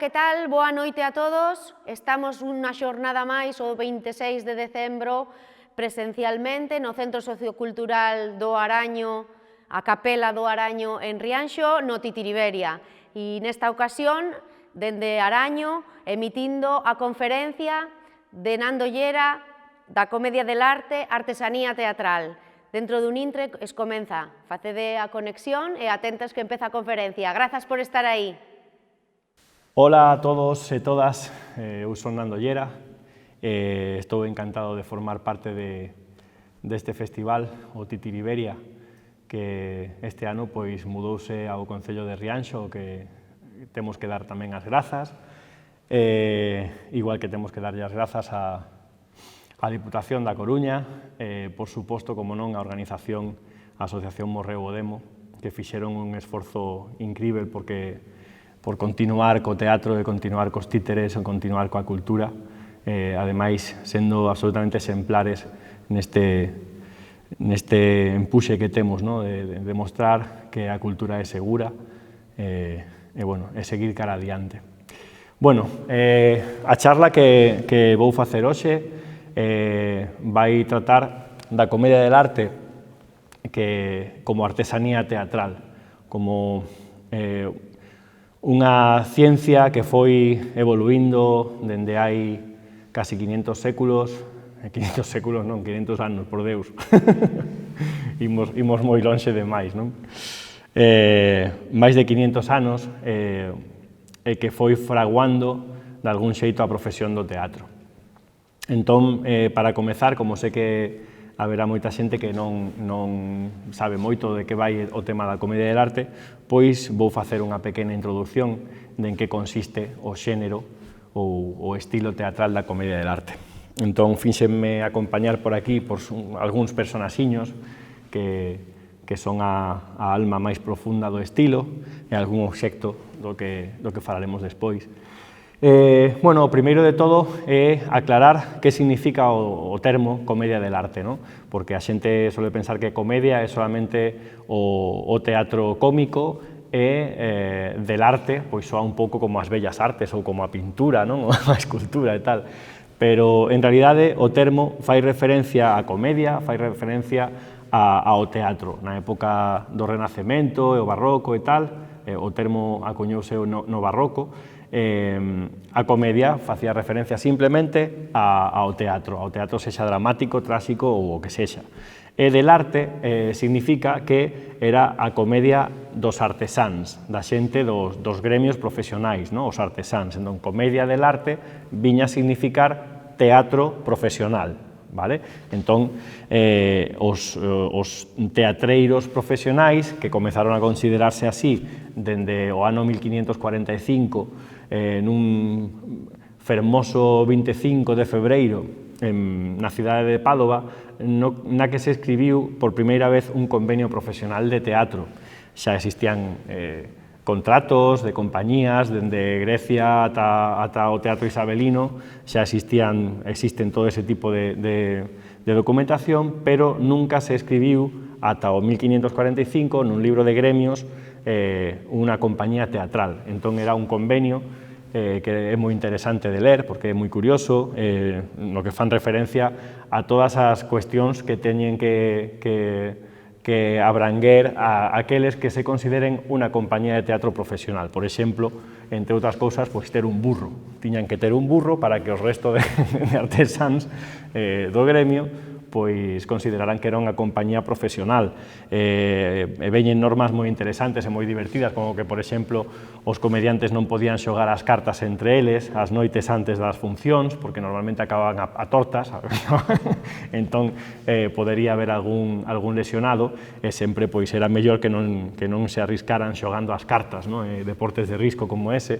que tal? Boa noite a todos. Estamos unha xornada máis, o 26 de decembro, presencialmente no Centro Sociocultural do Araño, a Capela do Araño en Rianxo, no Titiriberia. E nesta ocasión, dende Araño, emitindo a conferencia de Nando Llera da Comedia del Arte, Artesanía Teatral. Dentro dun intre comeza. Facede a conexión e atentas que empeza a conferencia. Grazas por estar aí. Hola a todos e todas, eu son Nando Llera, estou encantado de formar parte deste festival, o Titiriberia, que este ano pois mudouse ao Concello de Rianxo, que temos que dar tamén as grazas, igual que temos que darlle as grazas á Diputación da Coruña, por suposto, como non, a organización, a Asociación Morreu o Demo, que fixeron un esforzo incrível por continuar co teatro e continuar cos títeres e continuar coa cultura, ademais, sendo absolutamente exemplares neste empuxe que temos, de demostrar que a cultura é segura e seguir cara adiante. Bueno, a charla que vou facer hoxe vai tratar da comedia del arte como artesanía teatral, como unha ciencia que foi evoluindo dende hai casi 500 séculos, 500 séculos non, 500 anos, por Deus, imos moi lonxe demais, non? Máis de 500 anos e que foi fraguando de algún xeito a profesión do teatro. Entón, para comezar, como sei que haberá moita xente que non sabe moito de que vai o tema da comedia del arte, pois vou facer unha pequena introducción de en que consiste o xénero ou o estilo teatral da comedia del arte. Entón, fínxenme acompañar por aquí por algúns personaxiños que son a alma máis profunda do estilo e algún obxecto do que falaremos despois. Bueno, o primeiro de todo é aclarar que significa o termo comedia del arte, non? Porque a xente suele pensar que comedia é solamente o teatro cómico e del arte, pois soa un pouco como as bellas artes ou como a pintura, non? Ou a escultura e tal. Pero, en realidade, o termo fai referencia á comedia, fai referencia ao teatro. Na época do Renacemento e o Barroco e tal, o termo acuñouse no Barroco, a comedia facía referencia simplemente ao teatro sexa dramático, tráxico ou o que sexa. E del arte significa que era a comedia dos artesáns, da xente dos gremios profesionais, os artesáns. Entón, comedia del arte viña a significar teatro profesional. Entón, os teatreiros profesionais, que comezaron a considerarse así dende o ano 1545, nun fermoso 25 de febreiro na cidade de Pádova, na que se escribiu por primeira vez un convenio profesional de teatro. Xa existían contratos de compañías, dende Grecia ata o teatro isabelino, xa existen todo ese tipo de documentación, pero nunca se escribiu ata o 1545 nun libro de gremios unha compañía teatral. Entón era un convenio que é moi interesante de ler, porque é moi curioso, no que fan referencia a todas as cuestións que teñen que abranguer a aqueles que se consideren unha compañía de teatro profesional. Por exemplo, entre outras cousas, pois ter un burro. Tiñan que ter un burro para que os resto de artesáns do gremio pois consideraran que era unha compañía profesional. Veñen normas moi interesantes e moi divertidas, como que, por exemplo, os comediantes non podían xogar as cartas entre eles as noites antes das funcións, porque normalmente acababan a tortas, entón podería haber algún lesionado, e sempre pois era mellor que non se arriscaran xogando as cartas, deportes de risco como ese,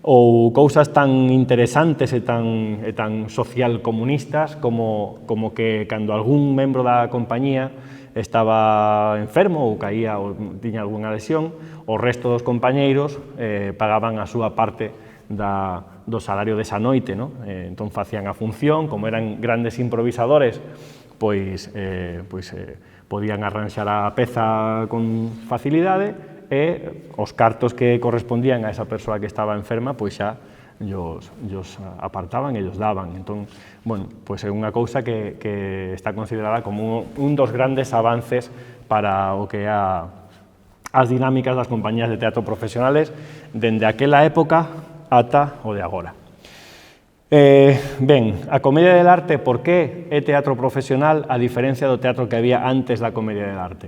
ou cousas tan interesantes e tan social comunistas como que cando algún membro da compañía estaba enfermo ou caía ou tiña algunha lesión, o resto dos compañeiros pagaban a súa parte do salario desa noite. Entón facían a función, como eran grandes improvisadores, pois podían arranxar a peza con facilidade e os cartos que correspondían a esa persoa que estaba enferma, pois xa ellos apartaban e ellos daban. Entón, bueno, pois é unha cousa que está considerada como un dos grandes avances para o que é as dinámicas das compañías de teatro profesionales dende aquela época ata o de agora. Ben, a comedia del arte, por que é teatro profesional a diferencia do teatro que había antes da comedia del arte?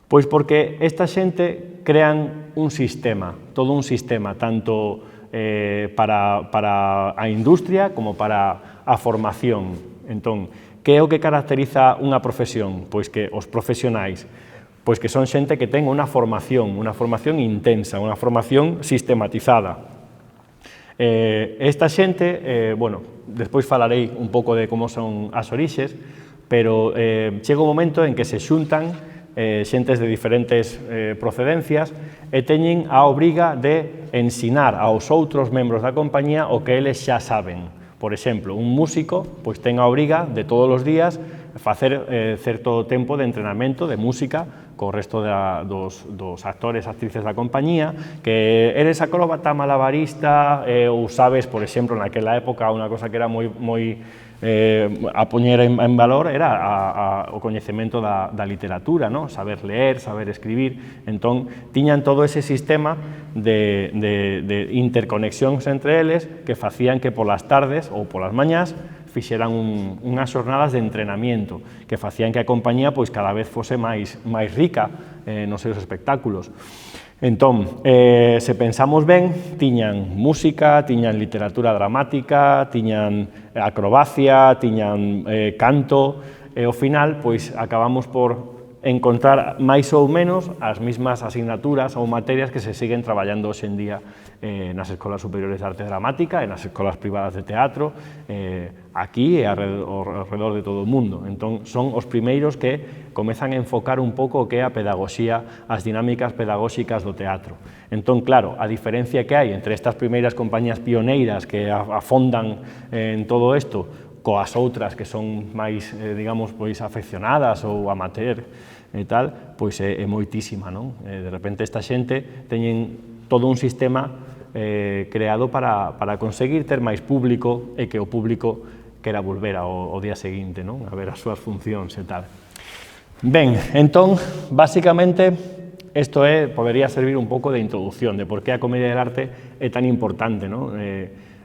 Pois porque esta xente crean un sistema, todo un sistema, tanto para a industria como para a formación. Entón, que é o que caracteriza unha profesión? Pois que os profesionais, pois que son xente que ten unha formación intensa, unha formación sistematizada. Esta xente, bueno, despois falarei un pouco de como son as orixes, pero chega un momento en que se xuntan xentes de diferentes procedencias e teñen a obriga de ensinar aos outros membros da compañía o que eles xa saben. Por exemplo, un músico pois ten a obriga de todos os días facer certo tempo de entrenamento de música co resto dos actores, actrices da compañía, que eres acróbata, malabarista, ou sabes, por exemplo, naquela época, unha cosa que era moi a poñer en valor era o coñecemento da literatura, no? Saber leer, saber escribir. Entón, tiñan todo ese sistema de interconexións entre eles que facían que polas tardes ou polas mañás fixeran unhas xornadas de entrenamiento que facían que a compañía pois cada vez fose máis rica nos seus espectáculos. Entón, se pensamos ben, tiñan música, tiñan literatura dramática, tiñan acrobacia, tiñan canto, e ao final pois acabamos por encontrar máis ou menos as mesmas asignaturas ou materias que se siguen traballando hoxe en día nas escolas superiores de arte dramática e nas escolas privadas de teatro, aquí e alrededor de todo o mundo. Entón, son os primeiros que comezan a enfocar un pouco o que é a pedagogía, as dinámicas pedagóxicas do teatro. Entón, claro, a diferencia que hai entre estas primeiras compañías pioneiras que afondan en todo isto coas outras que son máis, digamos, pois afeccionadas ou amateur e tal, pois é moitísima, non? De repente esta xente teñen todo un sistema creado para conseguir ter máis público e que o público quera volver ao día seguinte, non? A ver as súas funcións e tal. Ben, entón, basicamente, isto podería servir un pouco de introducción de por que a comedia del arte é tan importante, non?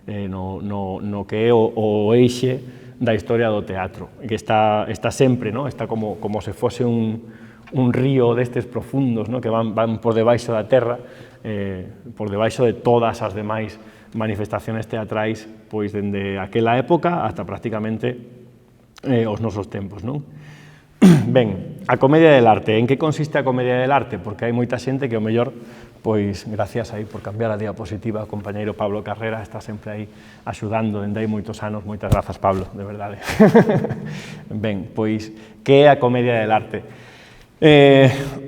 No que é o eixe da historia do teatro, que está sempre, está como se fose un río destes profundos que van por debaixo da terra, por debaixo de todas as demais manifestaciones teatrais, pois dende aquela época hasta prácticamente os nosos tempos, non? Ben, a comedia del arte. En que consiste a comedia del arte? Porque hai moita xente que o mellor, pois, gracias aí por cambiar a diapositiva, o compañeiro Pablo Carrera está sempre aí axudando dende hai moitos anos. Moitas grazas, Pablo, de verdade. Ben, pois, que é a comedia del arte?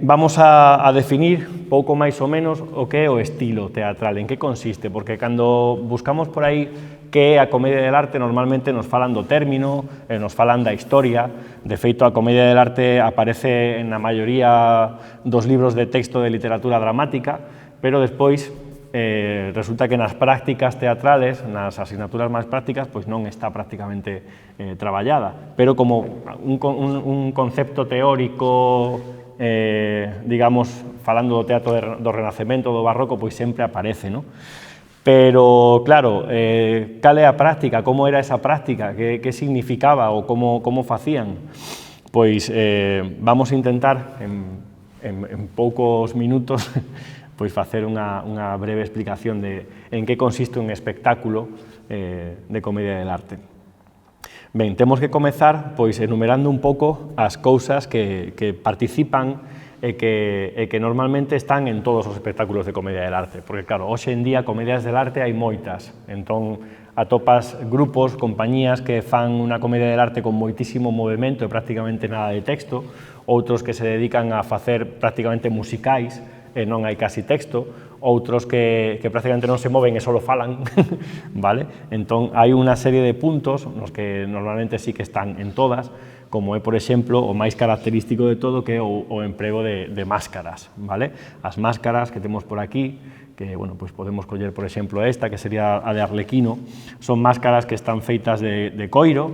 Vamos a definir pouco máis ou menos o que é o estilo teatral, en que consiste, porque cando buscamos por aí que é a comedia del arte normalmente nos falan do término, nos falan da historia. De feito, a comedia del arte aparece na maioría dos libros de texto de literatura dramática, pero despois resulta que nas prácticas teatrales, nas asignaturas máis prácticas, pois non está prácticamente traballada, pero como un concepto teórico, digamos, falando do teatro do Renacemento, do Barroco, pois sempre aparece, non? Pero, claro, cal é a práctica, como era esa práctica, que significaba ou como facían? Pois vamos a intentar, en poucos minutos, pois facer unha breve explicación de en que consiste un espectáculo de comedia del arte. Ben, temos que comezar pois enumerando un pouco as cousas que participan e que normalmente están en todos os espectáculos de comedia del arte, porque claro, hoxe en día comedias del arte hai moitas, entón atopas grupos, compañías que fan unha comedia del arte con moitísimo movimento e prácticamente nada de texto, outros que se dedican a facer prácticamente musicais e non hai casi texto, outros que prácticamente non se moven e só falan, vale? Entón, hai unha serie de puntos nos que normalmente sí que están en todas, como é, por exemplo, o máis característico de todo, que é o emprego de máscaras, vale? As máscaras que temos por aquí, que, bueno, pues podemos coller, por exemplo, esta, que sería a de Arlequino, son máscaras que están feitas de coiro,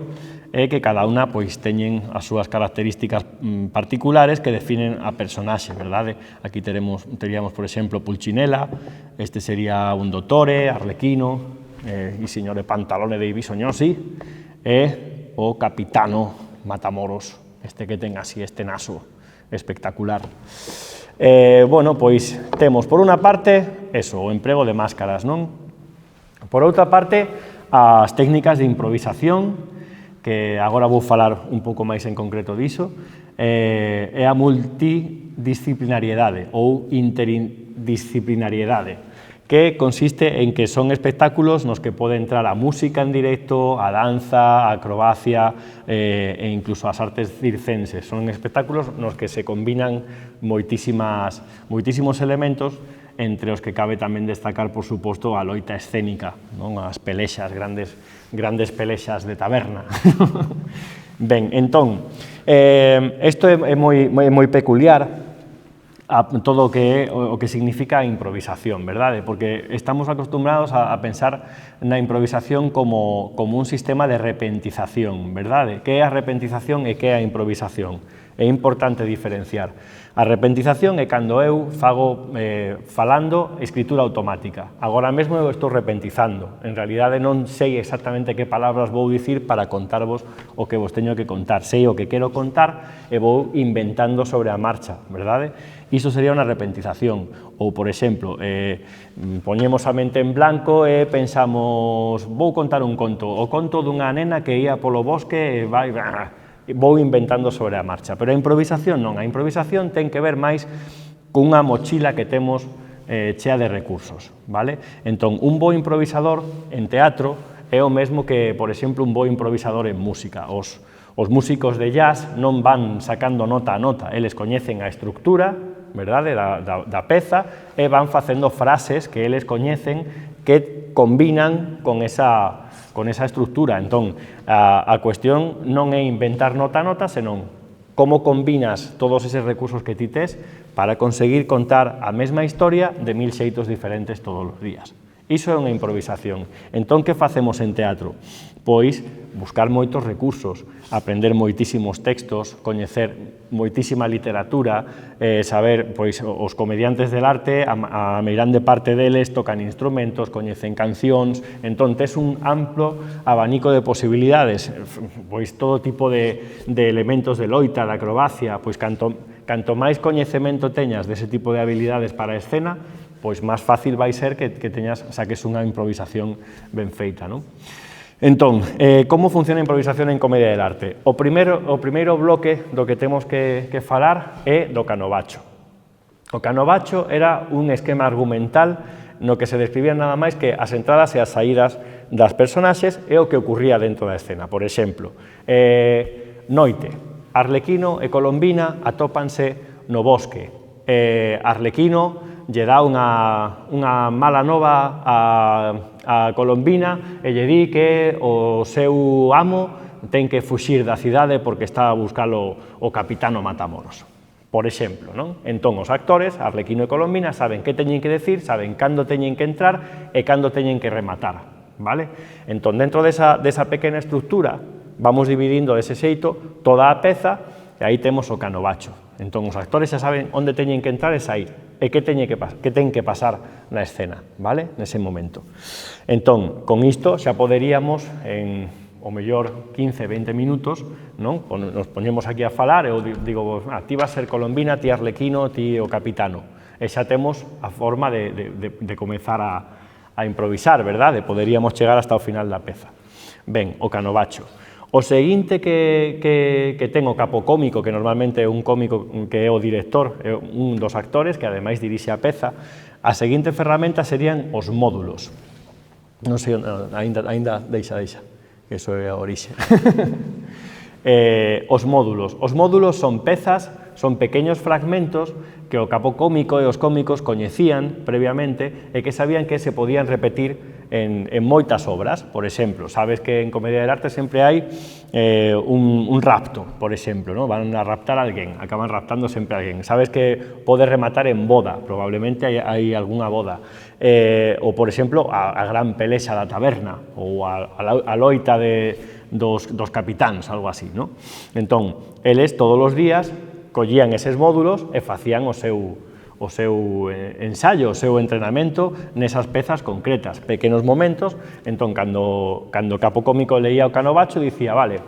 e que cada unha pois teñen as súas características particulares que definen a personaxe, verdade? Aquí teríamos, por exemplo, Pulcinella, este sería un dottore, Arlequino, il signore Pantalone dei Bisognosi, e o capitano Matamoros, este que ten así este naso espectacular. Bueno, pois temos, por unha parte, eso, o emprego de máscaras, non? Por outra parte, as técnicas de improvisación, que agora vou falar un pouco máis en concreto diso, é a multidisciplinariedade ou interdisciplinariedade, que consiste en que son espectáculos nos que pode entrar a música en directo, a danza, a acrobacia e incluso as artes circenses. Son espectáculos nos que se combinan moitísimos elementos, entre os que cabe tamén destacar, por suposto, a loita escénica, non? As pelexas, grandes pelexas de taberna. Ben, entón, isto é moi peculiar a todo o que significa a improvisación, verdade? Porque estamos acostumbrados a pensar na improvisación como un sistema de repentización, verdade? Que é a repentización e que é a improvisación? É importante diferenciar. A repentización é cando eu fago falando escritura automática. Agora mesmo eu estou repentizando. En realidade non sei exactamente que palabras vou dicir para contarvos o que vos teño que contar. Sei o que quero contar e vou inventando sobre a marcha, verdade? Iso sería unha repentización. Ou, por exemplo, poñemos a mente en blanco e pensamos, vou contar un conto, o conto dunha nena que ia polo bosque e vai... vou inventando sobre a marcha, pero a improvisación non, a improvisación ten que ver máis cunha mochila que temos chea de recursos, vale? Entón, un bo improvisador en teatro é o mesmo que, por exemplo, un bo improvisador en música. Os músicos de jazz non van sacando nota a nota, eles coñecen a estructura, verdade, da peza, e van facendo frases que eles coñecen que combinan con esa estructura. Entón, a cuestión non é inventar nota a nota, senón como combinas todos eses recursos que ti tes para conseguir contar a mesma historia de 1000 xeitos diferentes todos os días. Iso é unha improvisación. Entón, que facemos en teatro? Pois, buscar moitos recursos, aprender moitísimos textos, coñecer moitísima literatura, saber, pois, os comediantes del arte, a meirande parte deles tocan instrumentos, coñecen cancións, entón, tes un amplo abanico de posibilidades, pois, todo tipo de elementos de loita, de acrobacia, pois, canto máis coñecemento teñas dese tipo de habilidades para a escena, pois máis fácil vai ser que saques unha improvisación ben feita, non? Entón, como funciona a improvisación en comedia del arte? O primeiro bloque do que temos que falar é do canovacho. O canovacho era un esquema argumental no que se describían nada máis que as entradas e as saídas das personaxes e o que ocurría dentro da escena. Por exemplo, noite, Arlequino e Colombina atópanse no bosque. Arlequino lle dá unha mala nova a Colombina e lle di que o seu amo ten que fuxir da cidade porque está a buscalo o capitano Matamoros. Por exemplo, non? Entón, os actores, Arlequino e Colombina, saben que teñen que decir, saben cando teñen que entrar e cando teñen que rematar, vale? Entón, dentro desa pequena estructura, vamos dividindo dese xeito toda a peza e aí temos o canovacho. Entón, os actores xa saben onde teñen que entrar e sair, e que ten que pasar na escena, vale? Nese momento. Entón, con isto xa poderíamos, en o mellor 15-20 minutos, non? Nos poñemos aquí a falar, e eu digo, ti vas ser Colombina, ti Arlequino, ti o capitano. E xa temos a forma de comezar a improvisar, verdade? Poderíamos chegar hasta o final da peza. Ben, o canovacho. O seguinte que ten o capo cómico, que normalmente é un cómico que é o director, é un dos actores, que ademais dirixe a peza, a seguinte ferramenta serían os módulos. Non sei, aínda deixa, que iso é a orixe. Os módulos. Os módulos son pezas, son pequeños fragmentos que o capo cómico e os cómicos coñecían previamente e que sabían que se podían repetir en moitas obras. Por exemplo, sabes que en Comedia del Arte sempre hai un rapto, por exemplo, ¿no? Van a raptar a alguén, acaban raptando sempre a alguén. Sabes que pode rematar en boda, probablemente hai algunha boda. Ou, por exemplo, a gran pelexa da taberna, ou a loita dos capitáns, algo así, ¿no? Entón, eles todos os días collían eses módulos e facían o seu ensayo, o seu entrenamento nesas pezas concretas, pequenos momentos. Entón, cando o capo cómico leía o Canovacho, dicía, vale,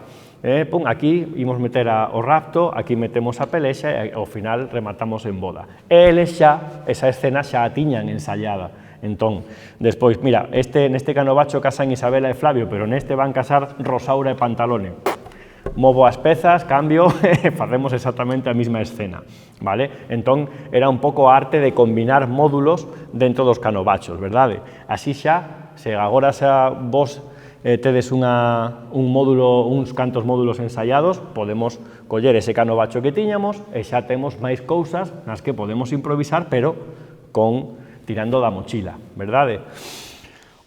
aquí imos meter o rapto, aquí metemos a pelexa e ao final rematamos en boda. Eles xa, esa escena xa a tiñan ensayada. Entón, despois, mira, neste Canovacho casan Isabela e Flavio, pero neste van casar Rosaura e Pantalone. Movo as pezas, cambio e facemos exactamente a mesma escena, vale? Entón, era un pouco a arte de combinar módulos dentro dos canovachos, verdade? Así xa, se agora vos tedes un módulo, uns cantos módulos ensayados, podemos coller ese canovacho que tiñamos e xa temos máis cousas nas que podemos improvisar, pero tirando da mochila, verdade?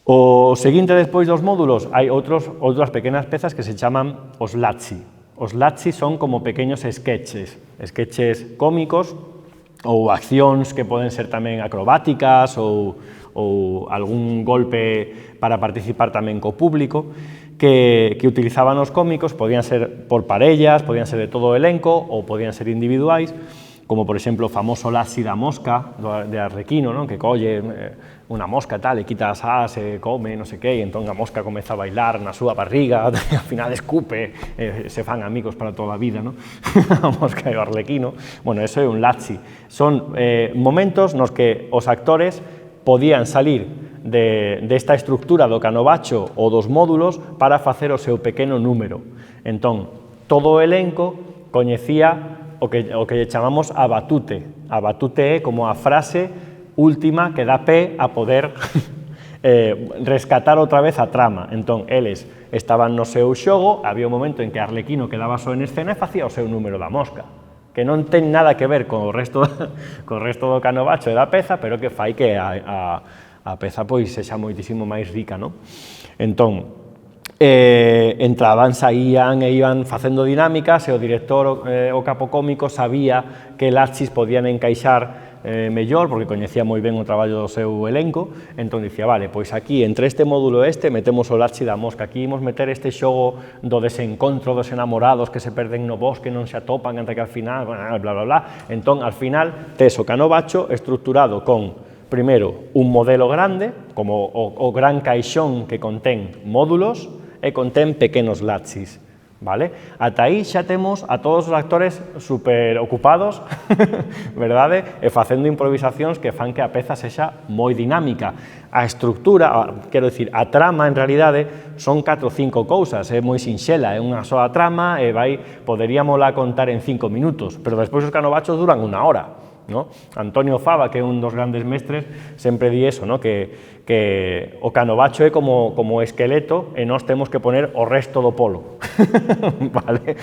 O seguinte despois dos módulos, hai outras pequenas pezas que se chaman os lazzi. Os lazzi son como pequeños sketches cómicos ou accións que poden ser tamén acrobáticas ou algún golpe para participar tamén co público que utilizaban os cómicos, podían ser por parellas, podían ser de todo o elenco ou podían ser individuais, como por exemplo o famoso lazzi da mosca de Arlequino, non? Que colle unha mosca e tal, e quita as ás, e come, non sei que, e entón a mosca comeza a bailar na súa barriga, e ao final escupe, se fan amigos para toda a vida, non? A mosca e o Arlequino. Bueno, eso é un lazzi. Son momentos nos que os actores podían salir desta estructura do canovacho ou dos módulos para facer o seu pequeno número. Entón, todo o elenco coñecía o que lle chamamos a batute. A batute é como a frase última que dá pé a poder rescatar outra vez a trama. Entón, eles estaban no seu xogo, había un momento en que Arlequino quedaba só en escena e facía o seu número da mosca, que non ten nada que ver con o resto do canovacho e da peza, pero que fai que a peza pois sexa moitísimo máis rica, non? Entón, entraban, saían e iban facendo dinámicas e o director, o capo cómico, sabía que lazzis podían encaixar mellor, porque coñecía moi ben o traballo do seu elenco. Entón dicía, vale, pois aquí, entre este módulo metemos o lazzi da mosca, aquí imos meter este xogo do desencontro dos enamorados que se perden no bosque, non se atopan, ante que al final, bla, bla, bla. Entón, al final, tes o canovacho estructurado con, primeiro, un modelo grande, como o gran caixón que contén módulos, e contén pequenos lazzis, vale? Ata aí xa temos a todos os actores super ocupados, verdade? E facendo improvisacións que fan que a peza sexa moi dinámica. A estructura, quero dicir, a trama, en realidade, son 4 ou 5 cousas, é moi sinxela, é unha soa trama e poderíamola contar en 5 minutos, pero despois os canovachos duran 1 hora. ¿No? Antonio Fava, que é un dos grandes mestres, sempre di eso, ¿no? que o canovacho é como esqueleto e nós temos que poner o resto do polo, vale?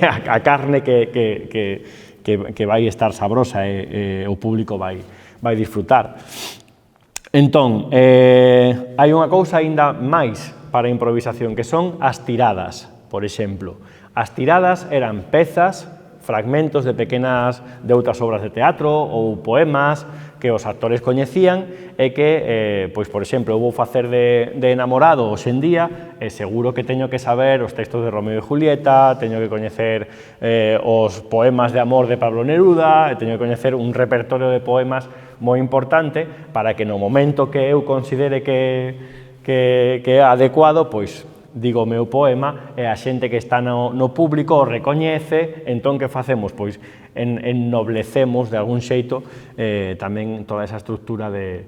A carne que vai estar sabrosa e o público vai disfrutar. Entón, hai unha cousa aínda máis para a improvisación, que son as tiradas, por exemplo. As tiradas eran pezas, fragmentos de outras obras de teatro ou poemas que os actores coñecían e que, pois, por exemplo, eu vou facer de enamorado hoxe en día e seguro que teño que saber os textos de Romeo e Julieta, teño que coñecer os poemas de amor de Pablo Neruda, e teño que coñecer un repertorio de poemas moi importante para que no momento que eu considere que é adecuado, pois, digo o meu poema e a xente que está no público o recoñece. Entón, que facemos? Pois ennoblecemos de algún xeito tamén toda esa estructura de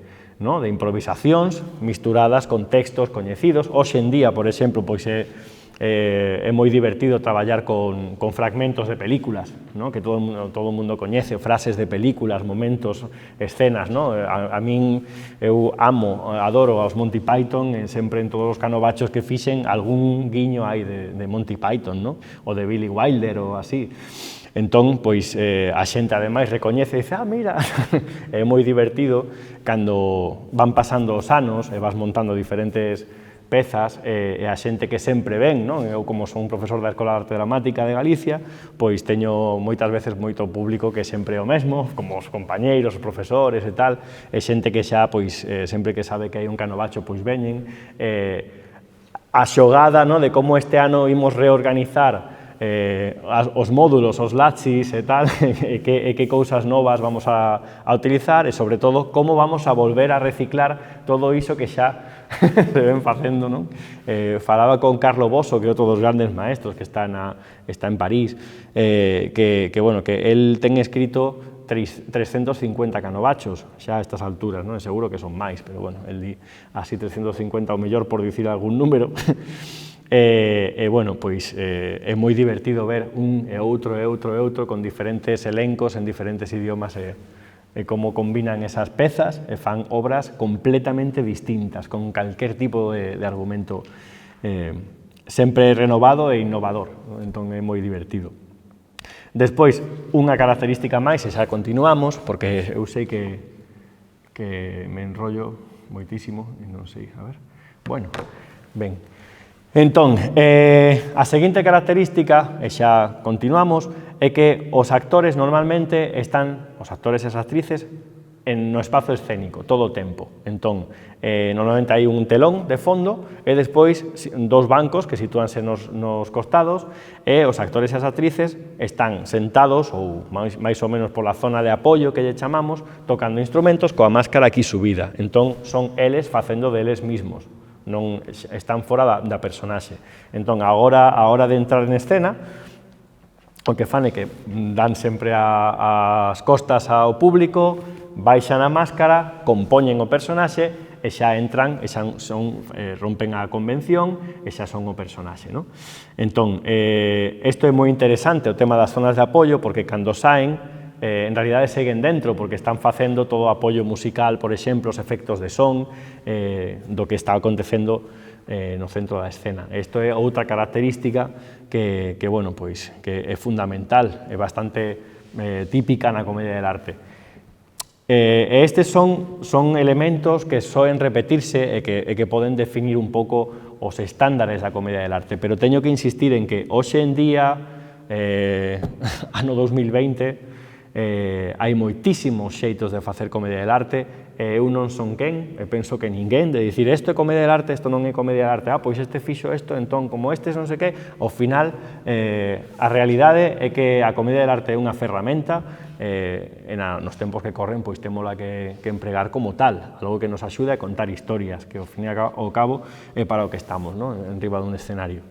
improvisacións misturadas con textos coñecidos. Hoxe en día, por exemplo, pois é É moi divertido traballar con fragmentos de películas, ¿no? Que todo o mundo coñece, frases de películas, momentos, escenas, ¿no? A min, eu amo, adoro aos Monty Python, sempre en todos os canovachos que fixen algún guiño hai de Monty Python, ¿no? O de Billy Wilder ou así. Entón, pois, a xente ademais recoñece e dice, mira, é moi divertido cando van pasando os anos e vas montando diferentes pezas e a xente que sempre ven, non? Eu como son un profesor da Escola de Arte Dramática de Galicia, pois teño moitas veces moito público que sempre é o mesmo, como os compañeiros, os profesores e tal, e xente que xa, pois, sempre que sabe que hai un canovacho, pois veñen. A xogada, non? De como este ano imos reorganizar os módulos, os laxis e tal, e que cousas novas vamos a utilizar e, sobre todo, como vamos a volver a reciclar todo iso que xa se ven facendo, non? Falaba con Carlo Bosso, que é outro dos grandes maestros que está en París, que el ten escrito 350 canovachos xa a estas alturas, non? Seguro que son máis, pero, bueno, el di así 350 o mellor por dicir algún número. Bueno, pois é moi divertido ver un e outro con diferentes elencos en diferentes idiomas e como combinan esas pezas e fan obras completamente distintas, con calquer tipo de argumento sempre renovado e innovador, entón é moi divertido. Despois, unha característica máis, e xa continuamos, porque eu sei que me enrollo moitísimo, e non sei, a ver, bueno, ben. Entón, a seguinte característica, e xa continuamos, é que os actores normalmente están, os actores e as actrices, no espazo escénico, todo o tempo. Entón, normalmente hai un telón de fondo e despois dos bancos que sitúanse nos costados e os actores e as actrices están sentados ou máis ou menos pola zona de apoio que lle chamamos, tocando instrumentos coa máscara aquí subida. Entón, son eles facendo deles mismos. Non están fora da personaxe. Entón, a hora de entrar en escena, o que fan é que dan sempre as costas ao público, baixan a máscara, compoñen o personaxe e xa entran, e xa rompen a convención e xa son o personaxe, non? Entón, isto é moi interesante, o tema das zonas de apoio, porque cando saen, en realidade seguen dentro, porque están facendo todo o apoio musical, por exemplo, os efectos de son, do que está acontecendo no centro da escena. Isto é outra característica que é fundamental, é bastante típica na comedia del arte. Estes son elementos que soen repetirse e que poden definir un pouco os estándares da comedia del arte, pero teño que insistir en que hoxe en día, ano 2020, hai moitísimos xeitos de facer comedia del arte, eu non son quen, e penso que ninguén, de dicir isto é comedia del arte, isto non é comedia del arte, pois este fixo isto, entón, como estes non sei que, ao final, a realidade é que a comedia del arte é unha ferramenta, nos tempos que corren, pois témola que empregar como tal, algo que nos axude a contar historias, que ao fin e ao cabo é para o que estamos, en riba dun escenario.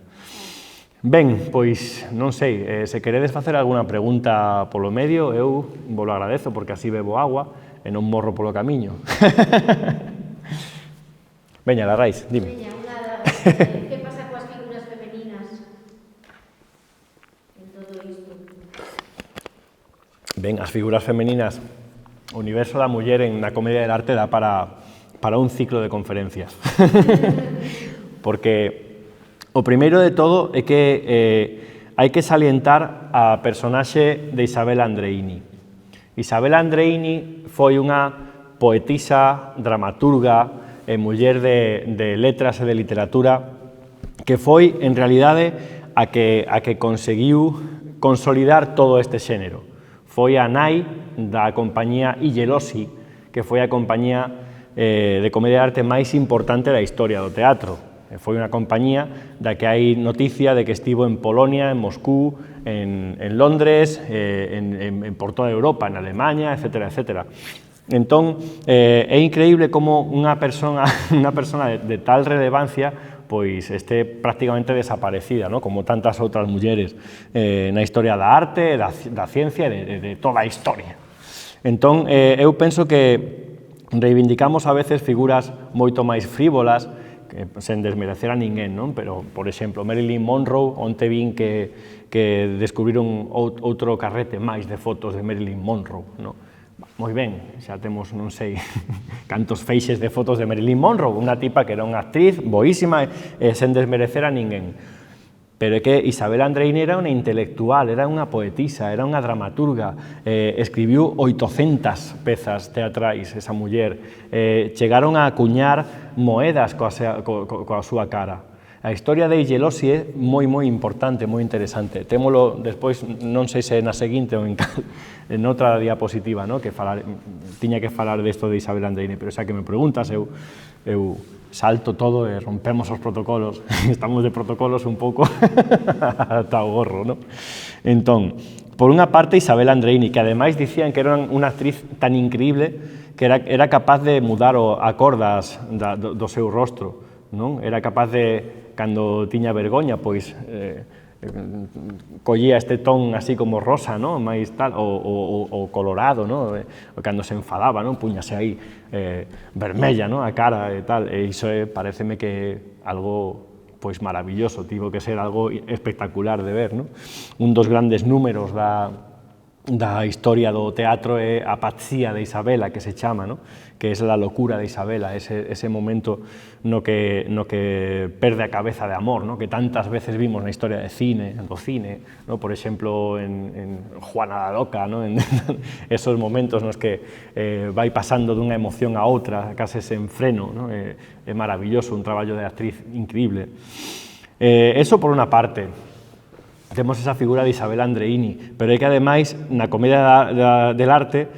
Ben, pois, non sei, se queredes facer alguna pregunta polo medio, eu vos lo agradezo, porque así bebo agua e non morro polo camiño. Veña, Larrais, dime. Veña, que pasa coas figuras femeninas en todo isto? Ben, as figuras femeninas, o universo da muller na comedia del arte dá para un ciclo de conferencias. Porque o primeiro de todo é que hai que salientar a personaxe de Isabel Andreini. Isabel Andreini foi unha poetisa, dramaturga e muller de letras e de literatura que foi, en realidade, a que conseguiu consolidar todo este xénero. Foi a nai da compañía Igelosi, que foi a compañía de comedia de arte máis importante da historia do teatro. Foi unha compañía da que hai noticia de que estivo en Polonia, en Moscú, en Londres, por toda Europa, en Alemania, etc. Entón, é increíble como unha persona de tal relevancia pois este prácticamente desaparecida, como tantas outras mulleres na historia da arte, da ciencia e de toda a historia. Entón, eu penso que reivindicamos a veces figuras moito máis frívolas sen desmerecer a ninguén, non? Pero, por exemplo, Marilyn Monroe, onte vin que descubriron outro carrete máis de fotos de Marilyn Monroe, non? Moi ben, xa temos, non sei, cantos feixes de fotos de Marilyn Monroe, unha tipa que era unha actriz boísima e sen desmerecer a ninguén. Pero é que Isabel Andreini era unha intelectual, era unha poetisa, era unha dramaturga, escribiu 800 pezas teatrais, esa muller, chegaron a acuñar moedas coa súa cara. A historia de Gelosi é moi importante, moi interesante. Témolo despois, non sei se na seguinte ou en outra diapositiva, que tiña que falar desto de Isabel Andreini, pero xa que me preguntas, eu salto todo e rompemos os protocolos, estamos de protocolos un pouco ata o gorro, non? Entón, por unha parte Isabel Andreini, que ademais dicían que era unha actriz tan increíble que era capaz de mudar a cor do seu rostro, non? Era capaz de, cando tiña vergoña, pois collía este ton así como rosa, non? Mais tal, o colorado, non? Cando se enfadaba, non? Puñase aí vermella, non? A cara e tal, e iso pareceme que algo pois maravilloso, tivo que ser algo espectacular de ver, non? Un dos grandes números da historia do teatro é a pazzía de Isabela, que se chama, non? Que é a locura de Isabela, ese momento no que perde a cabeza de amor, non? Que tantas veces vimos na historia do cine, non? Por exemplo, en Juana la Loca, non? En esos momentos nos que vai pasando dunha emoción a outra, case sen freno, non? É maravilloso, un traballo de actriz increíble. Eso por unha parte. Temos esa figura de Isabel Andreini, pero é que ademais na comedia del arte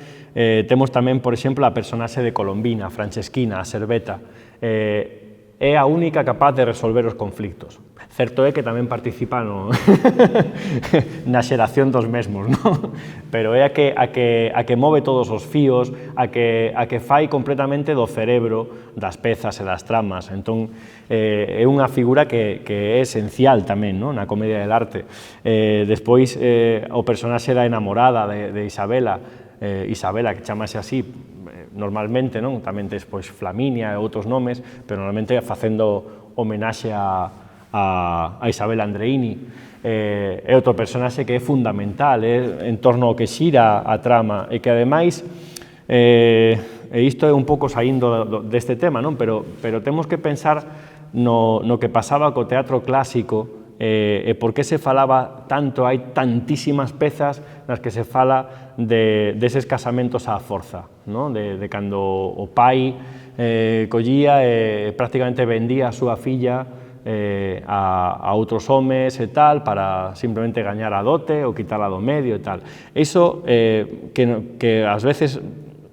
temos tamén, por exemplo, a personaxe de Colombina, Franceschina, a Serveta. É a única capaz de resolver os conflictos. Certo é que tamén participa na xeración dos mesmos, non? Pero é a que move todos os fíos, a que fai completamente do cerebro das pezas e das tramas. Entón, é unha figura que é esencial tamén na comedia del arte. Despois, o personaxe da enamorada de Isabela, que chamase así, normalmente, non? Tamén tes Flaminia e outros nomes, pero normalmente facendo homenaxe a Isabel Andreini. É outro personaxe que é fundamental, en torno ao que xira a trama, e que ademais, e isto é un pouco saindo deste tema, non? Pero temos que pensar no que pasaba co teatro clásico, e por que se falaba tanto, hai tantísimas pezas nas que se fala deses casamentos á forza, de cando o pai collía e prácticamente vendía a súa filla a outros homes e tal, para simplemente gañar a dote ou quitala do medio e tal. Iso que ás veces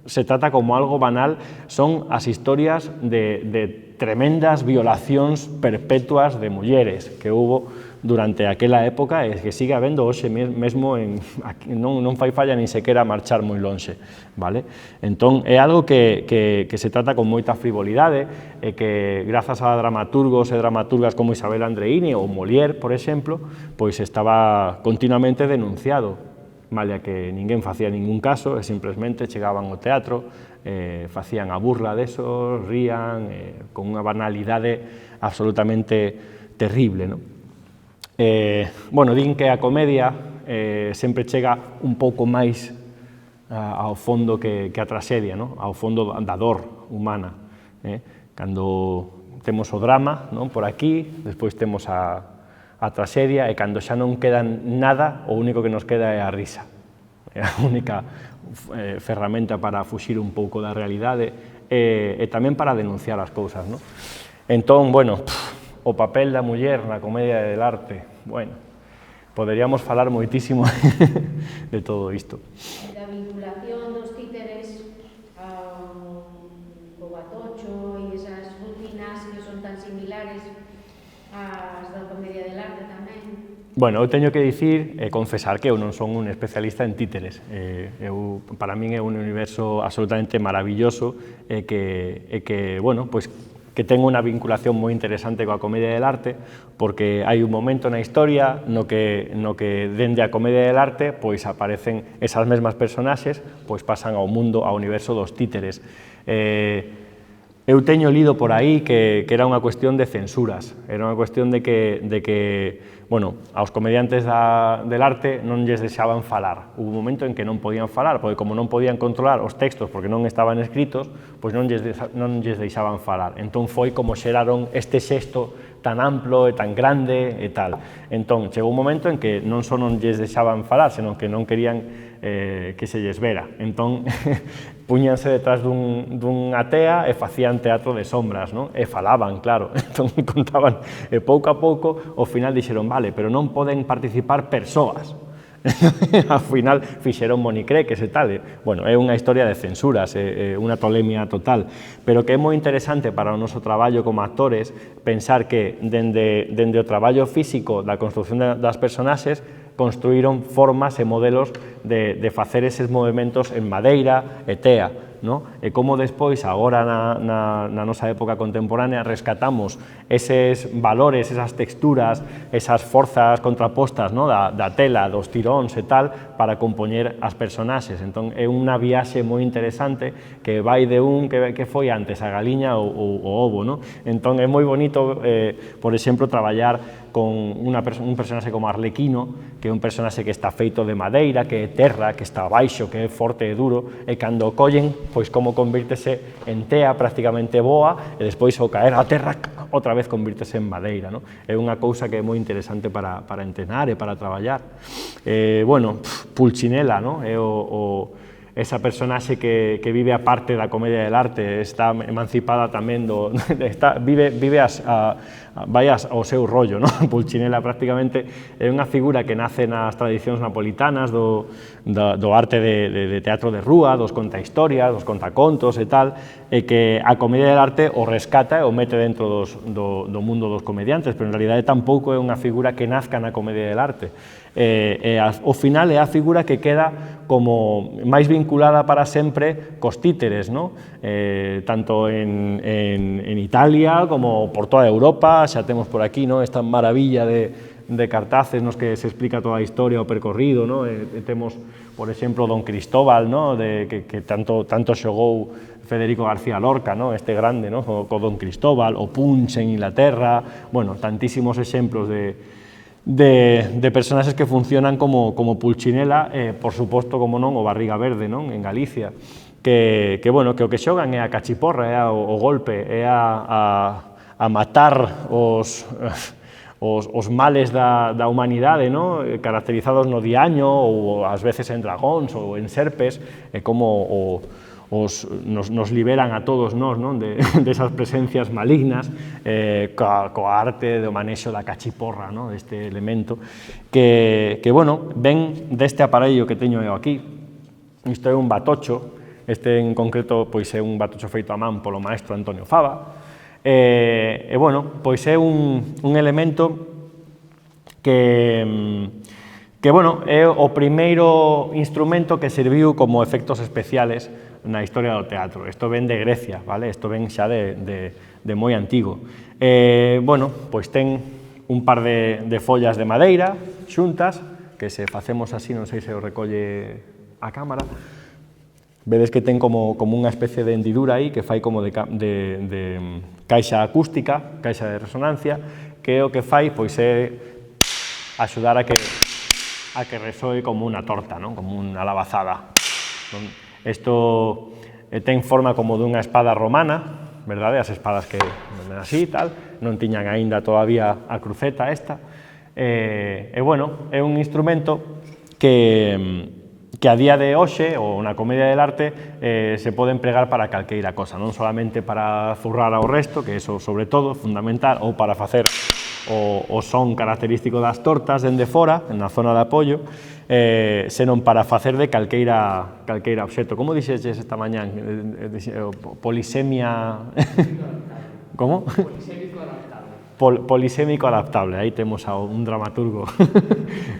se trata como algo banal, son as historias de tremendas violacións perpetuas de mulleres que hubo durante aquela época e que sigue habendo hoxe mesmo, non fai falla nin sequera marchar moi lonxe, vale? Entón, é algo que se trata con moita frivolidade e que, grazas a dramaturgos e dramaturgas como Isabel Andreini ou Molière, por exemplo, pois estaba continuamente denunciado, malia que ninguén facía ningún caso e simplemente chegaban ao teatro, facían a burla deso, rían, con unha banalidade absolutamente terrible, non? Bueno, din que a comedia sempre chega un pouco máis ao fondo que a traxedia, ao fondo da dor humana. Cando temos o drama por aquí, despois temos a traxedia, e cando xa non queda nada, o único que nos queda é a risa. É a única ferramenta para fuxir un pouco da realidade e tamén para denunciar as cousas. Entón, bueno, o papel da muller na comedia del arte, bueno, poderíamos falar moitísimo de todo isto. Da vinculación dos títeres ao Atocho e esas rutinas que son tan similares ás da comedia del arte tamén. Bueno, eu teño que dicir e confesar que eu non son un especialista en títeres. Para min é un universo absolutamente maravilloso e que, bueno, pois que ten unha vinculación moi interesante coa comedia del arte, porque hai un momento na historia no que dende a comedia del arte pois aparecen esas mesmas personaxes, pois pasan ao mundo, ao universo dos títeres. Eu teño lido por aí que era unha cuestión de censuras, era unha cuestión de que bueno, aos comediantes del arte non lles deixaban falar. Hubo un momento en que non podían falar, porque como non podían controlar os textos porque non estaban escritos, pois non lles deixaban falar. Entón foi como xeraron este xesto tan amplo e tan grande e tal. Entón, chegou un momento en que non só non lles deixaban falar, senón que non querían que se lles vera. Entón, puñanse detrás dunha tea e facían teatro de sombras, non? E falaban, claro. Entón, contaban, e pouco a pouco, ao final dixeron, vale, pero non poden participar persoas. Ao final fixeron monicreques e tal. Bueno, é unha historia de censuras, é unha tolemia total, pero que é moi interesante para o noso traballo como actores pensar que dende o traballo físico da construción das personaxes construíron formas e modelos de facer eses movimentos en madeira e tea, no? E como despois, agora na nosa época contemporánea, rescatamos eses valores, esas texturas, esas forzas contrapostas, no? da tela, dos tiróns e tal, para compoñer as personaxes. Entón, é unha viaxe moi interesante que vai de que foi antes, a galiña ou o ovo, no? Entón, é moi bonito, por exemplo, traballar con un personaxe como Arlequino, que é un personaxe que está feito de madeira, que é terra, que está baixo, que é forte e duro, e cando o collen, pois como convírtese en tea, prácticamente boa, e despois ao caer a terra, outra vez convírtese en madeira, no? É unha cousa que é moi interesante para entrenar e para traballar. Bueno, Pulcinella, no? É esa personaxe que vive a parte da comedia del arte, está emancipada tamén vai ao seu rollo, no? Pulcinella prácticamente é unha figura que nace nas tradicións napolitanas do arte de teatro de rúa, dos contahistorias, dos contacontos e tal, e que a comedia del arte o rescata e o mete dentro do mundo dos comediantes, pero en realidade tampouco é unha figura que nazca na comedia del arte. Ao final é a figura que queda como máis vinculada para sempre cos títeres, no? Tanto en Italia como por toda Europa, xa temos por aquí, no? Esta maravilla de cartaces nos que se explica toda a historia, o percorrido, no? Temos, por exemplo, Don Cristóbal, no? Que tanto xogou Federico García Lorca, no? Este grande, no? Co Don Cristóbal, o Punch en Inglaterra, bueno, tantísimos exemplos de personaxes que funcionan como Pulcinella, por suposto, como non, o Barriga Verde, non? En Galicia, que bueno, que o que xogan é a cachiporra, é o golpe, é a matar os males da humanidade, no? Caracterizados no diaño, ou ás veces en dragóns ou en serpes, e como nos liberan a todos nós, non? Desas presencias malignas, coa arte do manexo da cachiporra, non? Deste elemento, que bueno, ven deste aparello que teño eu aquí. Isto é un batocho, este en concreto pois é un batocho feito a man polo maestro Antonio Fava, e bueno, pois é un elemento que bueno, é o primeiro instrumento que serviu como efectos especiales na historia do teatro. Isto ven de Grecia, vale? Isto ven xa de moi antigo. Bueno, pois ten un par de follas de madeira xuntas, que se facemos así, non sei se o recolle a cámara, vedes que ten como unha especie de hendidura aí que fai como de caixa acústica, caixa de resonancia, que o que fai pois é axudar a que resoe como unha torta, non? Como unha labazada. Isto ten forma como dunha espada romana, verdade? As espadas que así e tal, non tiñan aínda todavía a cruceta esta, e bueno, é un instrumento que a día de hoxe, ou na comedia del arte, se pode empregar para calqueira cosa, non solamente para zurrar ao resto, que é sobre todo fundamental, ou para facer o son característico das tortas dende fora, na zona de apoio, senón para facer de calqueira obxecto. Como dixeches esta mañán? Polisemia... Como? Polisémico adaptable. Polisémico adaptable, aí temos a un dramaturgo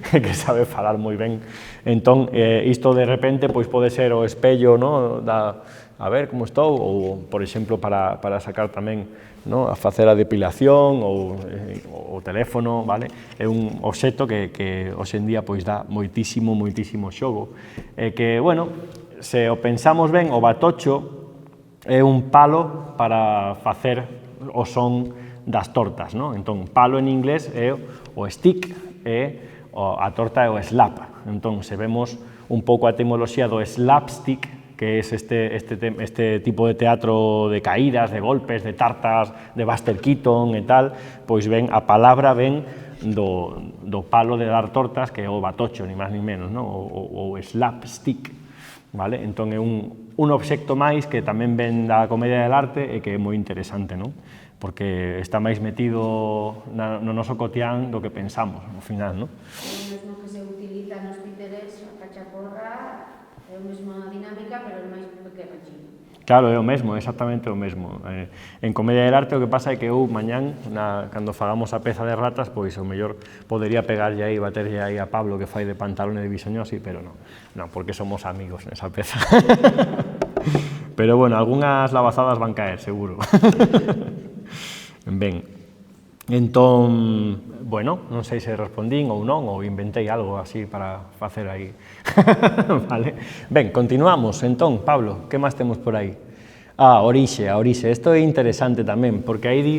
que sabe falar moi ben. Entón, isto de repente pode ser o espello, a ver como estou, ou, por exemplo, para sacar tamén, a facer a depilación, ou o teléfono, vale? É un obxecto que hoxe en día dá moitísimo xogo. Que, bueno, se o pensamos ben, o batocho é un palo para facer o son das tortas, non? Entón, palo en inglés é o stick e a torta é o slap. Entón, se vemos un pouco a etimoloxía do slapstick, que é este tipo de teatro de caídas, de golpes, de tartas, de Buster Keaton e tal, pois ven, a palabra ven do palo de dar tortas, que é o batocho, ni máis ni menos, non? O slapstick, vale? Entón, é un obxecto máis que tamén ven da comedia del arte e que é moi interesante, non? Porque está máis metido no noso cotián do que pensamos, ao final, non? O mesmo que se utiliza nos títeres, a cachaporra, é a mesma dinámica, pero é máis pequeno. Claro, é o mesmo, exactamente o mesmo. En comedia del arte o que pasa é que eu mañán, cando fagamos a peza de ratas, pois o mellor podería pegarlle aí, baterlle aí a Pablo que fai de Pantalone de Bisoñosi, pero non, porque somos amigos nesa peza. Pero bueno, algunhas lavazadas van caer, seguro. Ben, entón, bueno, non sei se respondín ou non, ou inventei algo así para facer aí. Vale. Ben, continuamos, entón, Pablo, que máis temos por aí? A orixe, isto é interesante tamén, porque aí di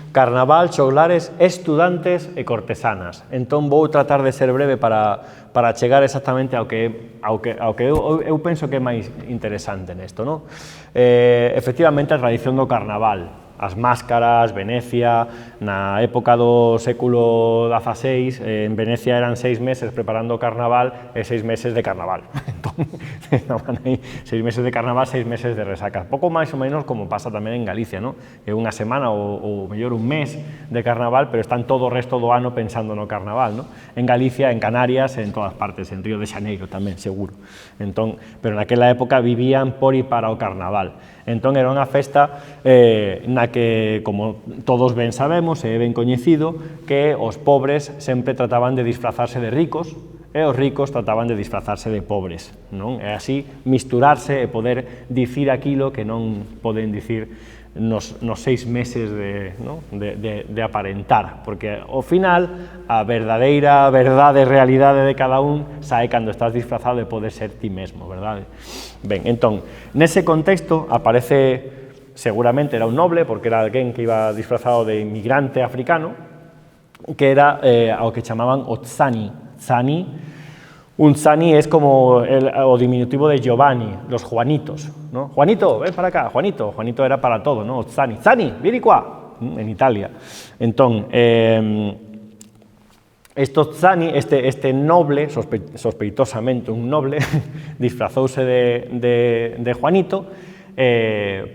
carnaval, xoglares, estudantes e cortesanas. Entón vou tratar de ser breve para chegar exactamente ao que eu penso que é máis interesante nesto, non? Efectivamente, a tradición do carnaval, as máscaras, Venecia, na época do século XVI, en Venecia eran 6 meses preparando o carnaval e 6 meses de carnaval. Entón, estaban aí 6 meses de carnaval, 6 meses de resacas. Pouco máis ou menos como pasa tamén en Galicia, non? É unha semana ou mellor un mes de carnaval, pero están todo o resto do ano pensando no carnaval, non? En Galicia, en Canarias, en todas partes, en Río de Xaneiro tamén, seguro. Entón, pero naquela época vivían por e para o carnaval. Entón, era unha festa na que, como todos ben sabemos, e é ben coñecido, que os pobres sempre trataban de disfrazarse de ricos e os ricos trataban de disfrazarse de pobres, non? E así misturarse e poder dicir aquilo que non poden dicir nos 6 meses de aparentar, porque ao final a verdadeira verdade e realidade de cada un sae cando estás disfrazado de poder ser ti mesmo, verdade? Ben, entón, nese contexto aparece, seguramente era un noble, porque era alguén que iba disfrazado de inmigrante africano, que era ao que chamaban o tzani. Un tzani es como o diminutivo de Giovanni, los Juanitos, ¿no? Juanito, ven para acá, Juanito era para todo, ¿no? O tzani, vieni qua, en Italia. Entón, estos tzani, este noble, sospeitosamente un noble, disfrazouse de Juanito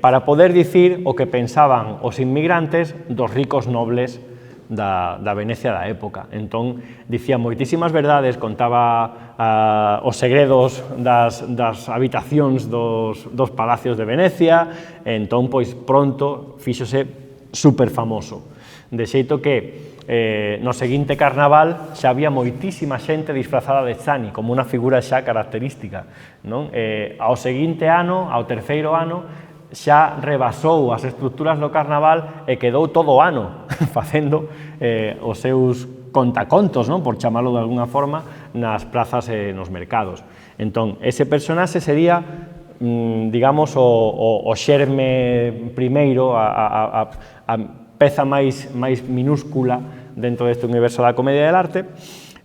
para poder dicir o que pensaban os inmigrantes dos ricos nobles da Venecia da época. Entón, dicía moitísimas verdades, contaba os segredos das habitacións dos palacios de Venecia, entón, pois, pronto, fíxose super famoso. De xeito que no seguinte carnaval xa había moitísima xente disfrazada de tzani, como unha figura xa característica, non? Ao seguinte ano, ao terceiro ano, xa rebasou as estructuras do carnaval e quedou todo o ano facendo os seus contacontos, non? Por chamalo de alguna forma, nas plazas e nos mercados. Entón, ese personaxe sería, digamos, o xerme primeiro, a peza máis minúscula dentro deste universo da comedia del arte,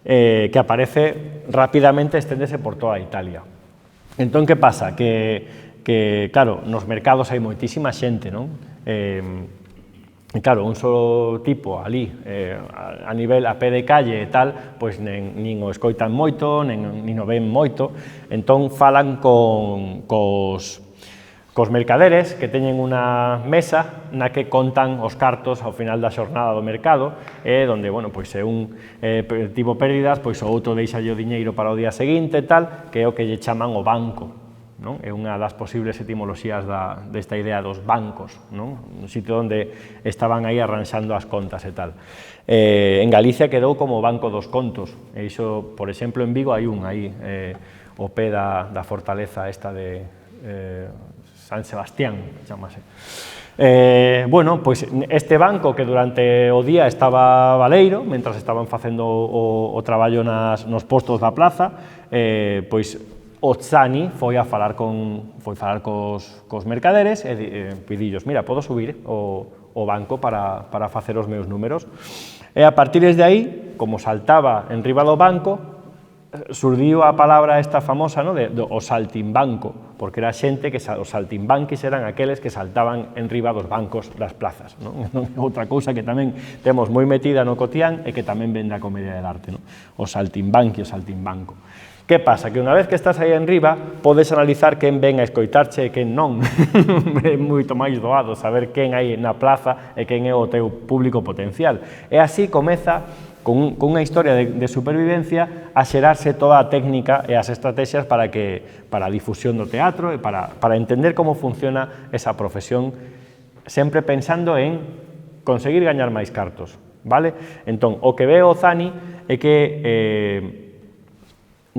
que aparece rapidamente, esténdese por toda Italia. Entón, que pasa? Que claro, nos mercados hai moitísima xente, non? Claro, un só tipo ali, a nivel a pé de calle e tal, pois nin o escoitan moito, nin o ven moito, entón falan cos mercaderes que teñen unha mesa na que contan os cartos ao final da xornada do mercado, donde, bueno, pois se un tivo pérdidas, pois o outro deixa o diñeiro para o día seguinte e tal, que é o que lle chaman o banco. Non? É unha das posibles etimoloxías desta idea dos bancos, non? Un sitio onde estaban aí arranxando as contas e tal. En Galicia quedou como Banco dos Contos, e iso, por exemplo, en Vigo hai un aí, o pé da fortaleza esta de San Sebastián, chamase. Bueno, pois este banco que durante o día estaba baleiro, mentras estaban facendo o traballo nos postos da plaza, pois o Zani foi falar cos mercaderes e pidillos, mira, podo subir o banco para facer os meus números. E a partir de aí, como saltaba en riba do banco, surdiu a palabra esta famosa, no, o saltimbanco, porque era xente que os saltimbanquis eran aqueles que saltaban en riba dos bancos das plazas, non? Outra cousa que tamén temos moi metida no cotián e que tamén ven da comedia del arte, non? O saltimbanqui, o saltimbanco. Que pasa? Que unha vez que estás aí en riba, podes analizar quen ven a escoitarche e quen non. É moito máis doado saber quen hai na plaza e quen é o teu público potencial. E así comeza con unha historia de supervivencia a xerarse toda a técnica e as estrategias para a difusión do teatro e para entender como funciona esa profesión, sempre pensando en conseguir gañar máis cartos, vale? Entón, o que ve o Zani é que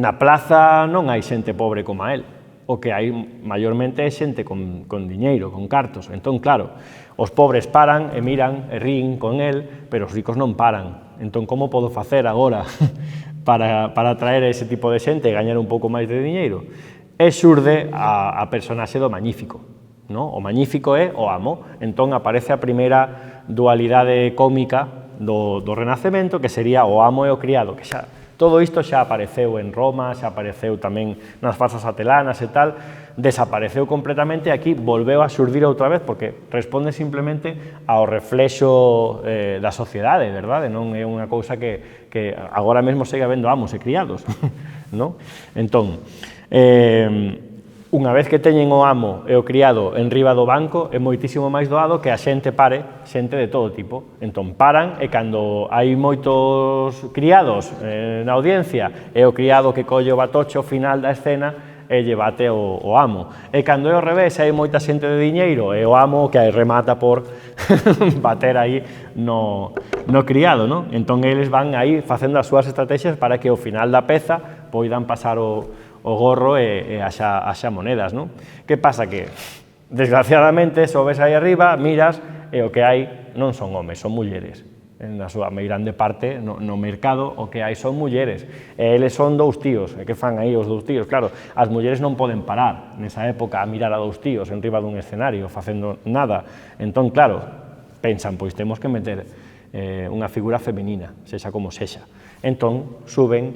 na plaza non hai xente pobre como a él, o que hai maiormente é xente con diñeiro, con cartos. Entón, claro, os pobres paran e miran e ríen con él, pero os ricos non paran. Entón, como podo facer agora para atraer ese tipo de xente e gañar un pouco máis de diñeiro? E xurde a personaxe do Magnífico, no? O Magnífico é o amo. Entón, aparece a primeira dualidade cómica do Renacemento, que sería o amo e o criado, que xa todo isto xa apareceu en Roma, xa apareceu tamén nas farsas atelanas e tal, desapareceu completamente e aquí volveu a xurdir outra vez porque responde simplemente ao reflexo da sociedade, verdade? Non é unha cousa que agora mesmo segue habendo amos e criados, non? Entón, unha vez que teñen o amo e o criado en riba do banco, é moitísimo máis doado que a xente pare, xente de todo tipo. Entón, paran e cando hai moitos criados na audiencia, é o criado que colle o batoche ao final da escena e lle bate o amo. E cando é ao revés, hai moita xente de diñeiro, é o amo que remata por bater aí no criado, non? Entón, eles van aí facendo as súas estrategias para que ao final da peza poidan pasar o gorro e haxa monedas, non? Que pasa? Que, desgraciadamente, sobes aí arriba, miras, e o que hai non son homes, son mulleres. Na súa meirande parte, no mercado, o que hai son mulleres. E eles son dous tíos. E que fan aí os dous tíos? Claro, as mulleres non poden parar nesa época a mirar a dous tíos en riba dun escenario, facendo nada. Entón, claro, pensan, pois temos que meter unha figura femenina, sexa como sexa. Entón, suben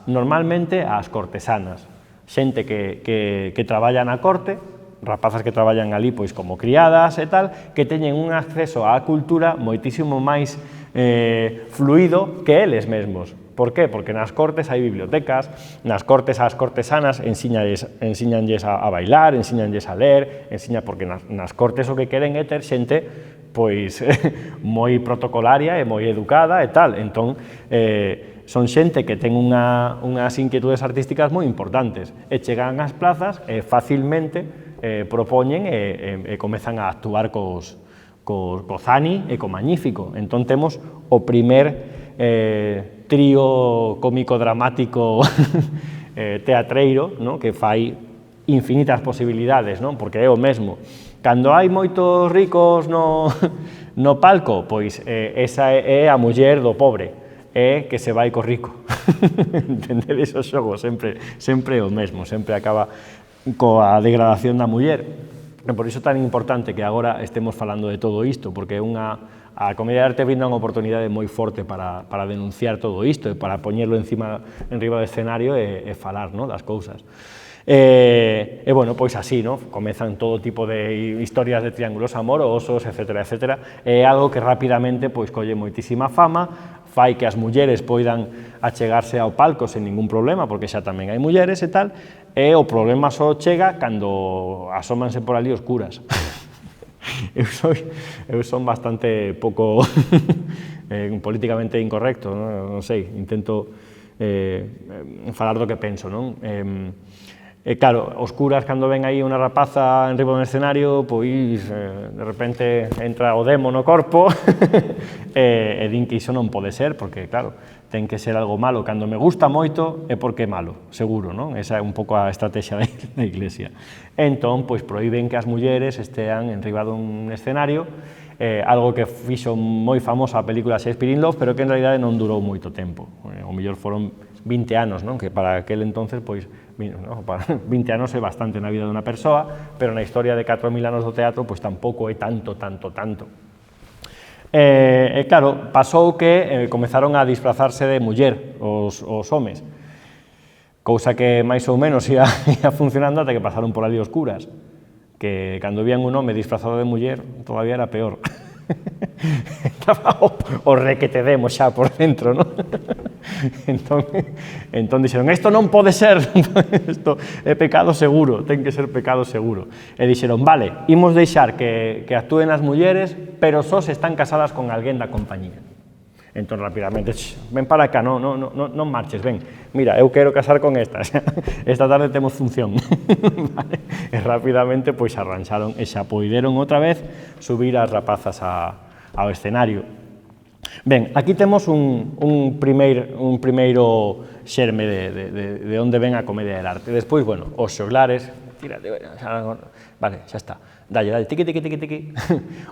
normalmente as cortesanas, xente que traballa na corte, rapazas que traballan ali pois como criadas e tal, que teñen un acceso á cultura moitísimo máis fluido que eles mesmos. Por qué? Porque nas cortes hai bibliotecas, nas cortes as cortesanas ensíñanlles a bailar, ensíñanlles a ler, porque nas cortes o que queren é ter xente pois moi protocolaria e moi educada e tal. Entón, son xente que ten unhas inquietudes artísticas moi importantes e chegan ás plazas e facilmente propoñen e comezan a actuar co Zani e co Magnífico. Entón temos o primer trío cómico-dramático teatreiro, que fai infinitas posibilidades, porque é o mesmo. Cando hai moitos ricos no palco, pois esa é a muller do pobre, é que se vai co rico. Entendedes o xogo? Sempre o mesmo, sempre acaba coa degradación da muller. E por iso é tan importante que agora estemos falando de todo isto, porque a comedia de arte brinda unha oportunidade moi forte para denunciar todo isto e para poñerlo en riba do escenario e falar das cousas. E, bueno, pois así, comezan todo tipo de historias de triángulos amorosos, etcétera, etcétera. É algo que rapidamente colle moitísima fama, fai que as mulleres poidan achegarse ao palco sen ningún problema, porque xa tamén hai mulleres e tal, e o problema só chega cando asómanse por ali os curas. Eu son bastante pouco políticamente incorrecto, non sei, intento falar do que penso, non? E claro, os curas cando ven aí unha rapaza en riba do escenario, pois de repente entra o demo no corpo e din que iso non pode ser, porque claro, ten que ser algo malo. Cando me gusta moito é porque é malo, seguro, non? Esa é un pouco a estrategia da Iglesia. Entón, pois proíben que as mulleres estean en riba dun escenario, algo que fixo moi famosa a película Shakespeare in Love, pero que en realidade non durou moito tempo. O mellor foron 20 anos, non? Que para aquel entonces, pois, no, 20 anos é bastante na vida dunha persoa, pero na historia de 4.000 anos do teatro, pois tampouco é tanto. Claro, pasou que comezaron a disfrazarse de muller os homes, cousa que máis ou menos ia funcionando ata que pasaron por ali os curas, que cando vían un home disfrazado de muller todavía era peor. Estaba o requete demo xa por dentro, non? Entón dixeron, isto non pode ser, isto é pecado seguro, ten que ser pecado seguro. E dixeron, vale, imos deixar que actúen as mulleres, pero só se están casadas con alguén da compañía. Entón, rapidamente, ven para cá, non marches, ven, mira, eu quero casar con esta tarde temos función. Vale? E rapidamente, pois, arranxaron e xa poideron outra vez subir as rapazas ao escenario. Ben, aquí temos un primeiro xerme de onde ven a comedia del arte. Despois, bueno, os xoglares, tírate, vale, xa está, dalle, tiqui.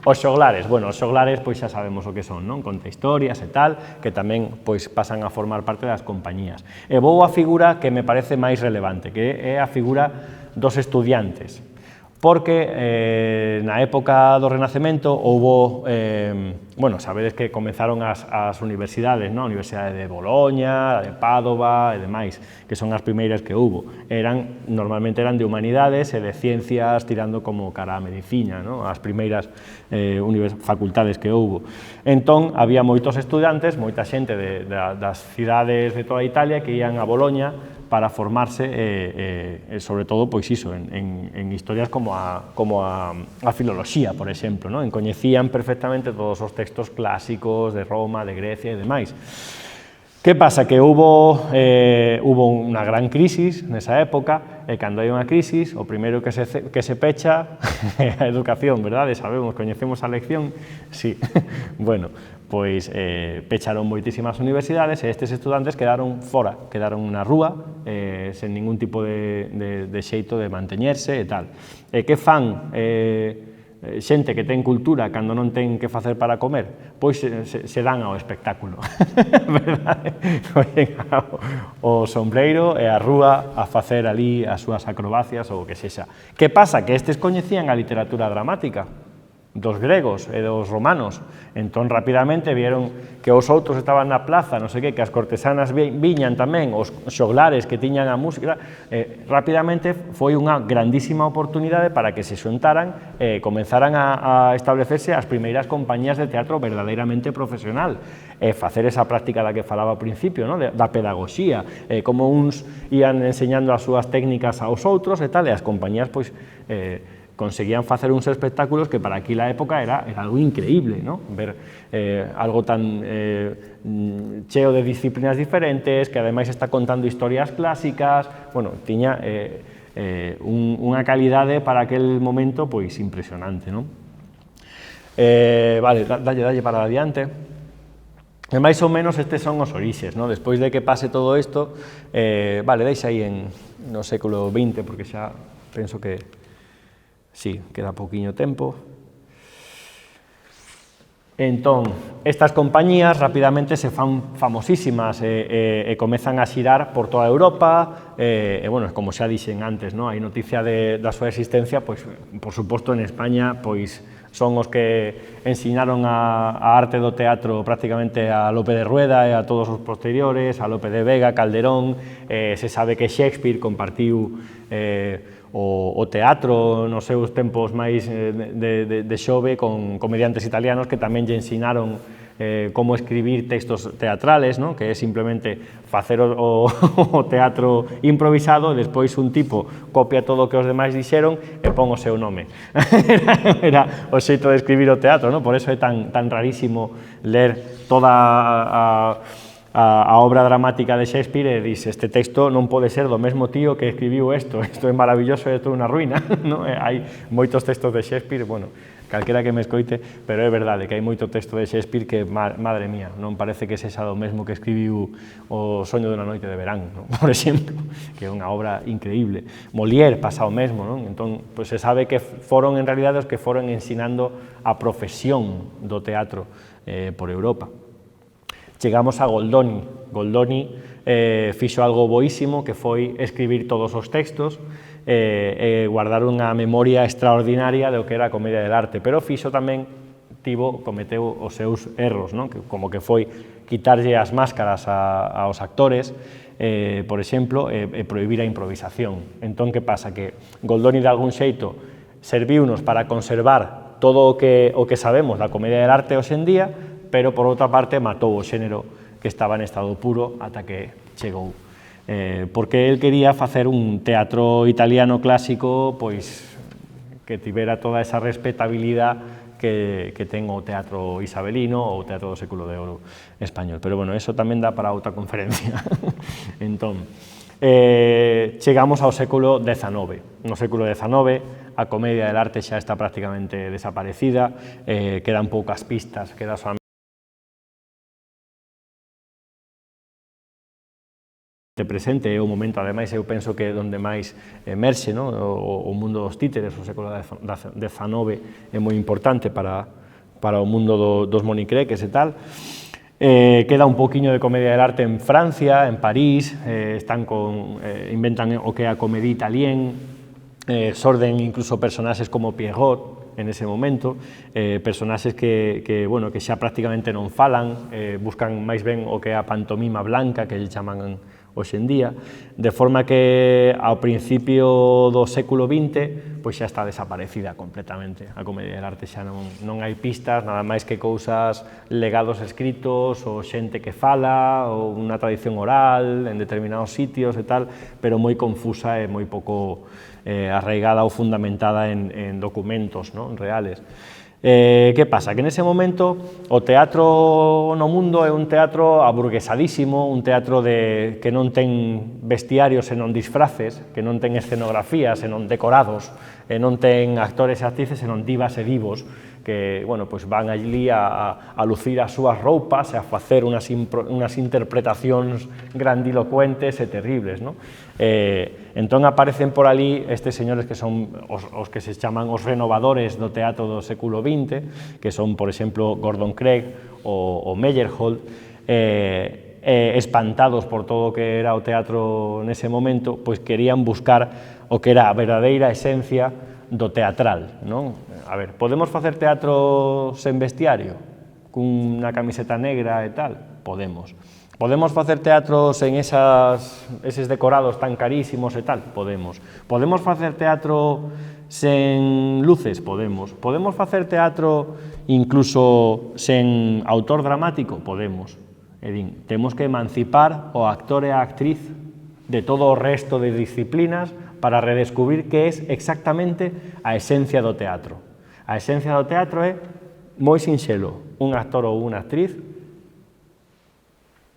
Os xoglares, bueno, os xoglares, pois xa sabemos o que son, non? Conta historias e tal, que tamén, pois, pasan a formar parte das compañías. E vou a figura que me parece máis relevante, que é a figura dos estudiantes. Porque na época do Renacemento houbo, bueno, sabedes que comenzaron as universidades, non? A Universidade de Boloña, a de Pádova e demais, que son as primeiras que houbo. Normalmente eran de humanidades e de ciencias tirando como cara a medicina, non? As primeiras facultades que houbo. Entón, había moitos estudantes, moita xente das cidades de toda Italia que ian a Boloña para formarse, sobre todo, pois iso, en historias como a filoloxía, por exemplo, non? Coñecían perfectamente todos os textos clásicos de Roma, de Grecia e demais. Que pasa? Que hubo unha gran crisis nesa época, e cando hai unha crisis, o primeiro que se pecha é a educación, verdade? Sabemos, coñecemos a lección? Sí. Bueno, pois pecharon moitísimas universidades e estes estudantes quedaron fora, quedaron na rúa, sen ningún tipo de xeito de manteñerse e tal. E que fan xente que ten cultura cando non ten que facer para comer? Pois se dan ao espectáculo, verdade? Collen o sombreiro e a rúa a facer ali as súas acrobacias ou o que sexa. Que pasa? Que estes coñecían a literatura dramática dos gregos e dos romanos, entón rapidamente vieron que os outros estaban na plaza, non sei que as cortesanas viñan tamén, os xoglares que tiñan a música, rapidamente foi unha grandísima oportunidade para que se xuntaran e comenzaran a establecerse as primeiras compañías de teatro verdadeiramente profesional, e facer esa práctica da que falaba ao principio, da pedagogía, como uns ían enseñando as súas técnicas aos outros e tal, e as compañías, pois, conseguían facer uns espectáculos que para aquela época era algo increíble, ¿no? Ver algo tan cheo de disciplinas diferentes, que ademais está contando historias clásicas, bueno, tiña unha calidade para aquel momento pois impresionante, ¿no? Vale, dalle para adiante. E máis ou menos estes son os orixes, ¿no? Despois de que pase todo isto, vale, deixa aí no século XX, porque xa penso que sí, queda pouquiño tempo. Entón, estas compañías rapidamente se fan famosísimas e comezan a xirar por toda Europa, e, bueno, como xa dixen antes, hai noticia da súa existencia, pois, por suposto, en España, pois, son os que ensinaron a arte do teatro prácticamente a Lope de Rueda e a todos os posteriores, a Lope de Vega, Calderón, se sabe que Shakespeare compartiu o teatro nos seus tempos máis de xove con comediantes italianos que tamén lle ensinaron como escribir textos teatrales, que é simplemente facer o teatro improvisado, despois un tipo copia todo o que os demais dixeron e pon o seu nome. Era o xeito de escribir o teatro, por eso é tan rarísimo ler toda a obra dramática de Shakespeare e dice, este texto non pode ser do mesmo tío que escribiu isto é maravilloso e é toda unha ruína, non? Hai moitos textos de Shakespeare, bueno, calquera que me escoite, pero é verdade que hai moito texto de Shakespeare que, madre mía, non parece que sexa do mesmo que escribiu O soño dunha noite de verán, non? Por exemplo, que é unha obra increíble. Molière pasa o mesmo, non? Entón, pues se sabe que foron en realidade os que foron ensinando a profesión do teatro por Europa. Chegamos a Goldoni. Goldoni fixo algo boísimo que foi escribir todos os textos e guardar unha memoria extraordinaria do que era a comedia del arte, pero fixo tamén, cometeu os seus erros, non? Como que foi quitarlle as máscaras aos actores, por exemplo, e prohibir a improvisación. Entón, que pasa? Que Goldoni, de algún xeito, serviunos para conservar todo o que sabemos da comedia del arte hoxe en día, pero, por outra parte, matou o xénero que estaba en estado puro ata que chegou. Porque el quería facer un teatro italiano clásico pois que tivera toda esa respetabilidade que ten o teatro isabelino ou o teatro do século de ouro español. Pero, bueno, eso tamén dá para outra conferencia. Entón, chegamos ao século XIX. No século XIX, a comedia del arte xa está prácticamente desaparecida, quedan poucas pistas, queda solamente presente, é o momento, ademais, eu penso que é onde máis emerxe, non? O mundo dos títeres, o século XIX é moi importante para o mundo dos monicreques e tal. Queda un poquinho de comedia del arte en Francia, en París, inventan o que é a comédie italienne, xorden incluso personaxes como Pierrot en ese momento, personaxes que xa prácticamente non falan, buscan máis ben o que é a pantomima blanca, que lle chaman hoxe en día, de forma que ao principio do século XX pois xa está desaparecida completamente. A comedia del arte xa non hai pistas, nada máis que cousas, legados escritos, ou xente que fala, ou unha tradición oral en determinados sitios e tal, pero moi confusa e moi pouco arraigada ou fundamentada en documentos, non? Reales. Que pasa? Que nese momento o teatro no mundo é un teatro aburguesadísimo, un teatro que non ten vestiarios e non disfraces, que non ten escenografías e non decorados, e non ten actores e actrices e non divas e divos, que van allí a lucir as súas roupas e a facer unhas interpretacións grandilocuentes e terribles, non? Entón aparecen por ali estes señores que son os que se chaman os renovadores do teatro do século XX, que son, por exemplo, Gordon Craig ou Meyerhold, espantados por todo o que era o teatro nese momento, pois querían buscar o que era a verdadeira esencia do teatral, non? A ver, podemos facer teatro sen vestiario, cunha camiseta negra e tal? Podemos. Podemos facer teatro sen eses decorados tan carísimos e tal? Podemos. Podemos facer teatro sen luces? Podemos. Podemos facer teatro incluso sen autor dramático? Podemos. Temos que emancipar o actor e a actriz de todo o resto de disciplinas para redescubrir que é exactamente a esencia do teatro. A esencia do teatro é moi sinxelo, un actor ou unha actriz,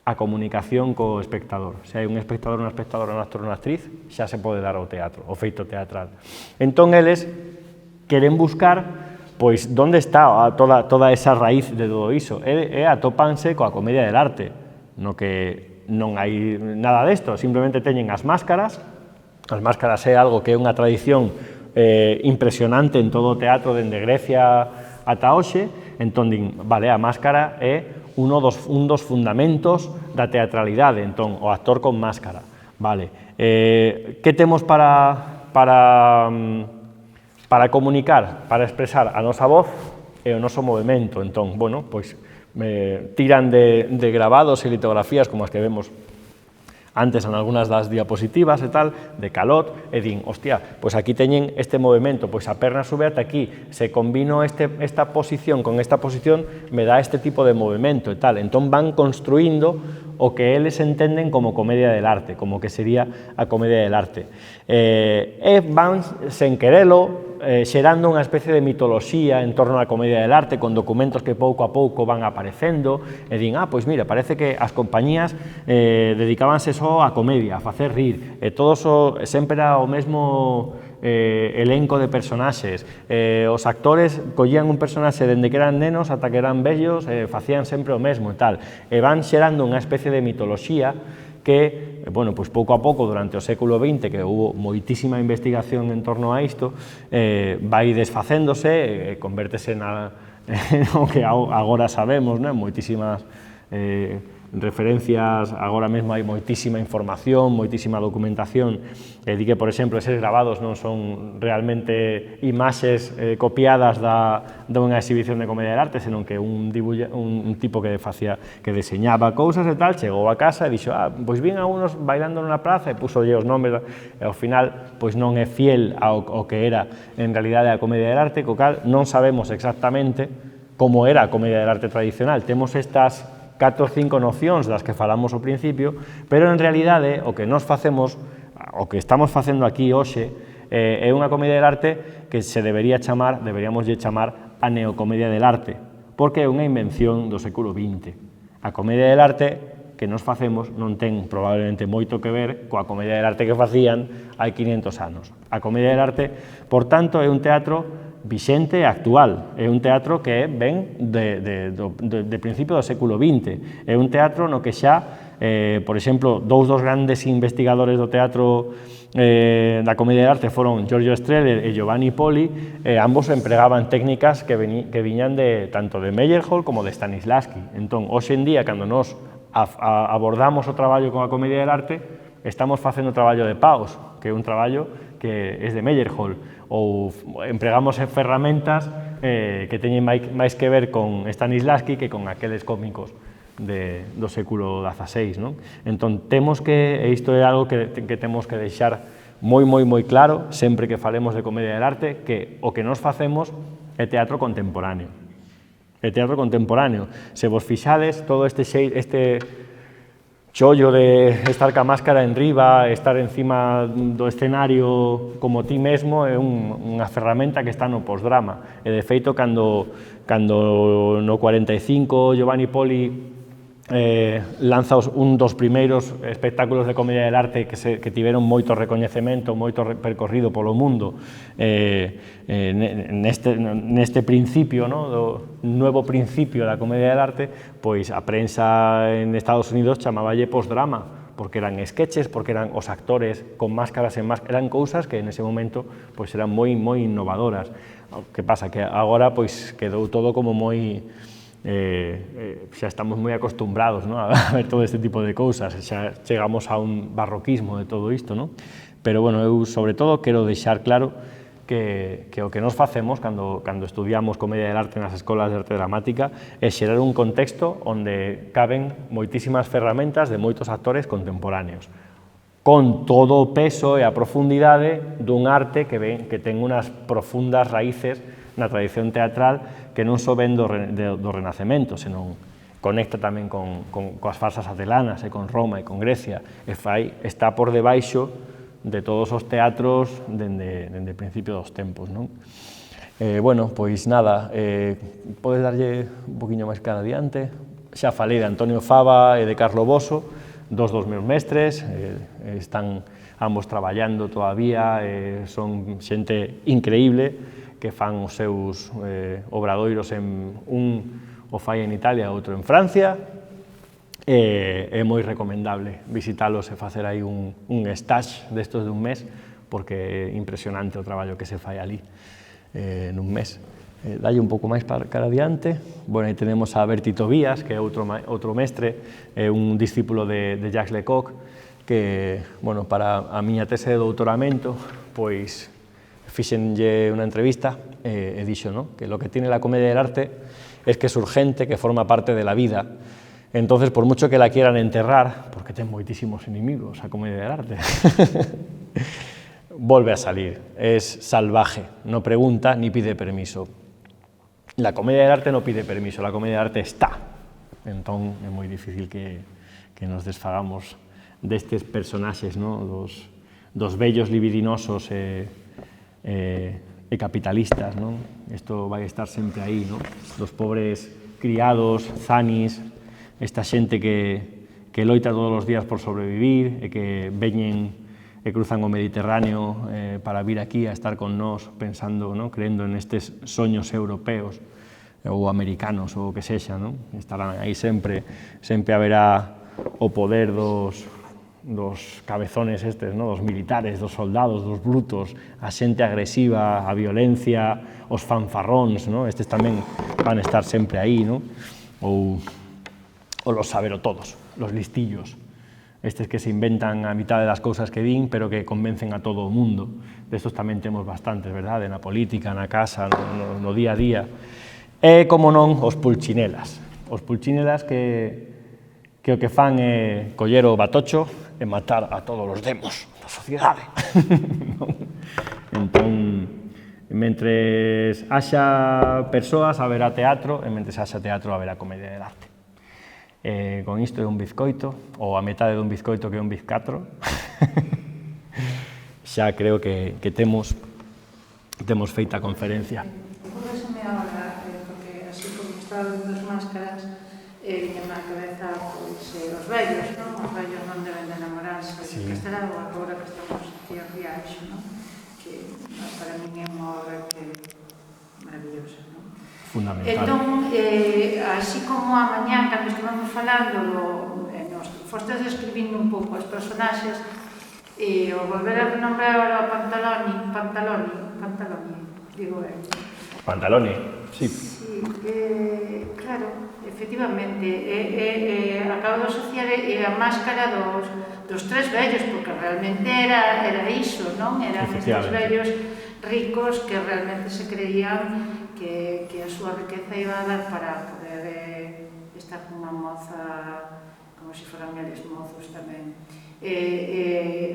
a comunicación co espectador. Se hai un espectador, unha espectadora, un actor ou unha actriz, xa se pode dar ao teatro, o feito teatral. Entón, eles queren buscar pois onde está toda esa raíz de todo iso, e atópanse coa comedia del arte, no que non hai nada desto, simplemente teñen as máscaras é algo que é unha tradición impresionante en todo o teatro, dende Grecia ata hoxe, entón din, vale, a máscara é un dos fundamentos da teatralidade, entón, o actor con máscara, vale. Que temos para comunicar, para expresar a nosa voz e o noso movimento, entón, pois tiran de grabados e litografías como as que vemos antes en algunhas das diapositivas e tal, de calot, e din, hostia, pois aquí teñen este movimento, pois a perna sube ata aquí, se combino esta posición con esta posición, me dá este tipo de movimento e tal. Entón van construindo o que eles entenden como comedia del arte, como que sería a comedia del arte. E van, sen querelo, xerando unha especie de mitoloxía en torno á comedia del arte, con documentos que pouco a pouco van aparecendo, e din, pois mira, parece que as compañías dedicábanse só a comedia, a facer rir, e todos sempre era o mesmo elenco de personaxes, os actores collían un personaxe dende que eran nenos ata que eran vellos, facían sempre o mesmo e tal, e van xerando unha especie de mitoloxía que, bueno, pois pouco a pouco durante o século XX, que houve moitísima investigación en torno a isto, vai desfacéndose e convértese no que agora sabemos, moitísimas referencias, agora mesmo hai moitísima información, moitísima documentación, e di que, por exemplo, eses grabados non son realmente imaxes copiadas dunha exhibición de comedia del arte, senón que un tipo que deseñaba cousas e tal, chegou a casa e dixo, pois vin a unos bailando na praza e puso os nombres, e ao final pois non é fiel ao que era en realidade a comedia del arte, co cal non sabemos exactamente como era a comedia del arte tradicional. Temos estas 4 ou 5 nocións das que falamos ao principio, pero en realidade o que nos facemos, o que estamos facendo aquí hoxe, é unha comedia del arte que deberíamos chamar a neocomedia del arte, porque é unha invención do século XX. A comedia del arte que nos facemos non ten probablemente moito que ver coa comedia del arte que facían hai 500 anos. A comedia del arte, por tanto, é un teatro vixente e actual, é un teatro que ven de principio do século XX, é un teatro no que xa, por exemplo, dous dos grandes investigadores do teatro da comedia del arte foron Giorgio Strehler e Giovanni Poli, ambos empregaban técnicas que viñan tanto de Meyerhold como de Stanislavski. Entón, hoxe en día, cando nos abordamos o traballo con a comedia del arte, estamos facendo o traballo de Paus, que é un traballo que é de Meyerhold, ou empregamos ferramentas que teñen máis que ver con Stanislavski que con aqueles cómicos do século XVI, non? Entón, temos que, e isto é algo que temos que deixar moi claro, sempre que falemos de comedia del arte, que o que nos facemos é teatro contemporáneo. É teatro contemporáneo. Se vos fixades, todo este chollo de estar ca máscara en riba, estar encima do escenario como ti mesmo, é unha ferramenta que está no postdrama. E, de feito, cando no 45 Giovanni Poli lanza un dos primeiros espectáculos de comedia del arte que tiveron moito recoñecemento, moito percorrido polo mundo, neste principio, do nuevo principio da comedia del arte, pois a prensa en Estados Unidos chamaballe postdrama, porque eran sketches, porque eran os actores con máscaras en máscaras, eran cousas que nese momento pois eran moi innovadoras. O que pasa que agora pois quedou todo como moi xa estamos moi acostumbrados, non, a ver todo este tipo de cousas, xa chegamos a un barroquismo de todo isto, non? Pero, bueno, eu, sobre todo, quero deixar claro que o que nos facemos cando estudiamos comedia del arte nas escolas de arte dramática é xerar un contexto onde caben moitísimas ferramentas de moitos actores contemporáneos, con todo o peso e a profundidade dun arte que ten unhas profundas raíces na tradición teatral que non só ven do Renacemento, senón conecta tamén coas farsas atelanas e con Roma e con Grecia, e está por debaixo de todos os teatros dende o principio dos tempos, non? Bueno, pois nada, podes darlle un poquinho máis cara adiante. Xa falei de Antonio Fava e de Carlo Boso, dos meus mestres, están ambos traballando todavía, son xente increíble, que fan os seus obradoiros, un o fai en Italia, outro en Francia, é moi recomendable visitalos e facer aí un stage destos dun mes, porque é impresionante o traballo que se fai ali nun mes. Dalle un pouco máis para cara adiante. Bueno, aí tenemos a Berti Tobías, que é outro mestre, é un discípulo de Jacques Lecoq, que, bueno, para a miña tese de doutoramento, pois, fixenlle unha entrevista e dixo, ¿no?, que lo que tiene la comedia del arte es que es urgente, que forma parte de la vida. Entonces, por mucho que la quieran enterrar, porque ten moitísimos enemigos a comedia del arte, vuelve a salir, es salvaje, no pregunta ni pide permiso. La comedia del arte no pide permiso, la comedia del arte está. Entón, é moi difícil que que nos desfagamos destes personaxes, no? dos bellos libidinosos e capitalistas, non? Isto vai estar sempre aí, non? Dos pobres criados, zanis, esta xente que loita todos os días por sobrevivir e que veñen e cruzan o Mediterráneo para vir aquí a estar con nós pensando, non? Creendo en estes soños europeos ou americanos ou o que sexa, non? Estarán aí sempre, sempre haberá o poder dos cabezones estes, dos militares, dos soldados, dos brutos, a xente agresiva, a violencia, os fanfarróns, estes tamén van a estar sempre aí, ou los saberotodos, los listillos, estes que se inventan a mitad das cousas que din, pero que convencen a todo o mundo. Destos tamén temos bastantes, verdade, na política, na casa, no día a día. E, como non, os pulchinelas. Os pulchinelas que o que fan é coller o batocho e matar a todos os demos da sociedade. Entón, mentres haxa persoas, haberá teatro, e mentres haxa teatro, haberá comedia de arte. Con isto é un bizcoito, ou a metade dun bizcoito que é un bizcatro, xa creo que temos feita a conferencia. Ocurreseme agora, porque así como estaba vendo as máscaras, viña na cabeza os vellos, non? Os vellos non deben de enamorarse de Castelao, agora que estamos aquí a Riaxo, non? Que para min é unha obra que maravillosa, non? Fundamental. Entón, así como a mañá, cando estivemos falando, nos fostes describindo un pouco os personaxes, o volver a renombrar a Pantaloni, digo eu. Pantaloni, sí. Sí, claro, efectivamente, acabo de asociar a máscara dos tres vellos, porque realmente era iso, non? Eran estes vellos ricos que realmente se creían que a súa riqueza iba a dar para poder estar con unha moza como se foran eles mozos tamén.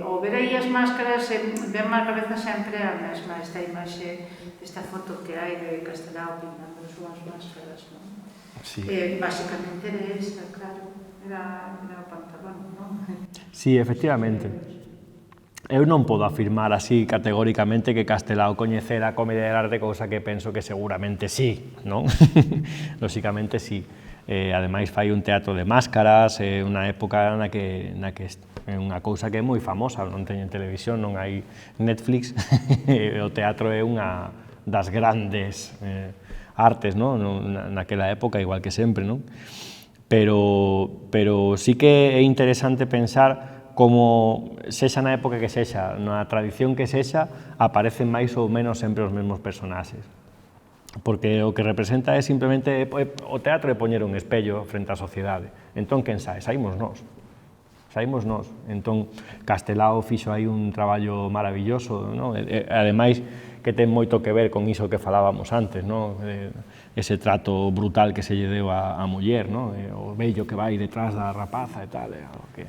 Ao ver aí as máscaras, ven má cabeza sempre a mesma, esta imaxe, esta foto que hai de Castelao pintando as súas máscaras, non? Sí. Básicamente era esta, claro, era o pantalón, non? Sí, efectivamente. Eu non podo afirmar así categóricamente que Castelao coñecera a comedia de arte, cousa que penso que seguramente sí, non? Lóxicamente sí. Ademais fai un teatro de máscaras, unha época na que é unha cousa que é moi famosa, non teñen televisión, non hai Netflix, o teatro é unha das grandes artes, non? Naquela época, igual que sempre, non? Pero sí que é interesante pensar como sexa na época que sexa, na tradición que sexa, aparecen máis ou menos sempre os mesmos personaxes. Porque o que representa é simplemente o teatro de poñer un espello frente á sociedade. Entón, quen sae? Saímos nós. Entón, Castelao fixo aí un traballo maravilloso, ademais que ten moito que ver con iso que falábamos antes, ese trato brutal que se lle deu á muller, o vello que vai detrás da rapaza e tal, que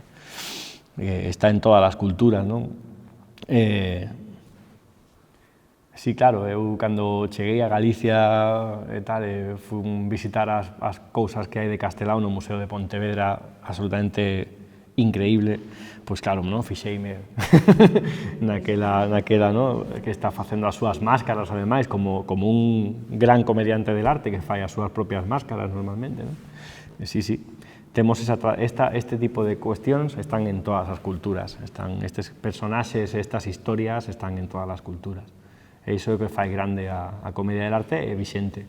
está en todas as culturas, non? Sí, claro, eu cando cheguei a Galicia e tal, fun visitar as cousas que hai de Castelao no Museo de Pontevedra, absolutamente increíble, pois claro, fixeime naquela, que está facendo as súas máscaras, ademais, como un gran comediante del arte que fai as súas propias máscaras normalmente, non? Sí, temos este tipo de cuestións, están en todas as culturas, estes personaxes, estas historias están en todas as culturas. E iso é o que fai grande a comedia del arte e vixente.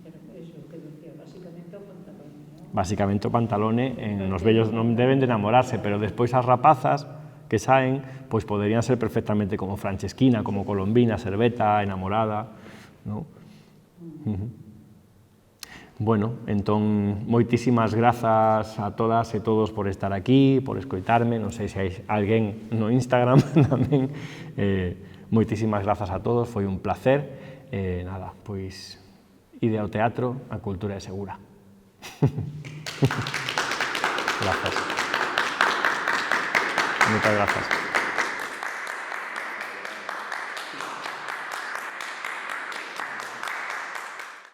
Pero iso que decía, basicamente o pantalone, non? Basicamente o pantalone, nos vellos non deben de enamorarse, pero despois as rapazas que saen, pois poderían ser perfectamente como Franchesquina, como Colombina, Serveta, Enamorada, non? Bueno, entón, moitísimas grazas a todas e todos por estar aquí, por escoitarme, non sei se hai alguén no Instagram tamén, moitísimas grazas a todos, foi un placer, nada, pois, ide ao teatro, a cultura é segura. Gracias. Moitas grazas.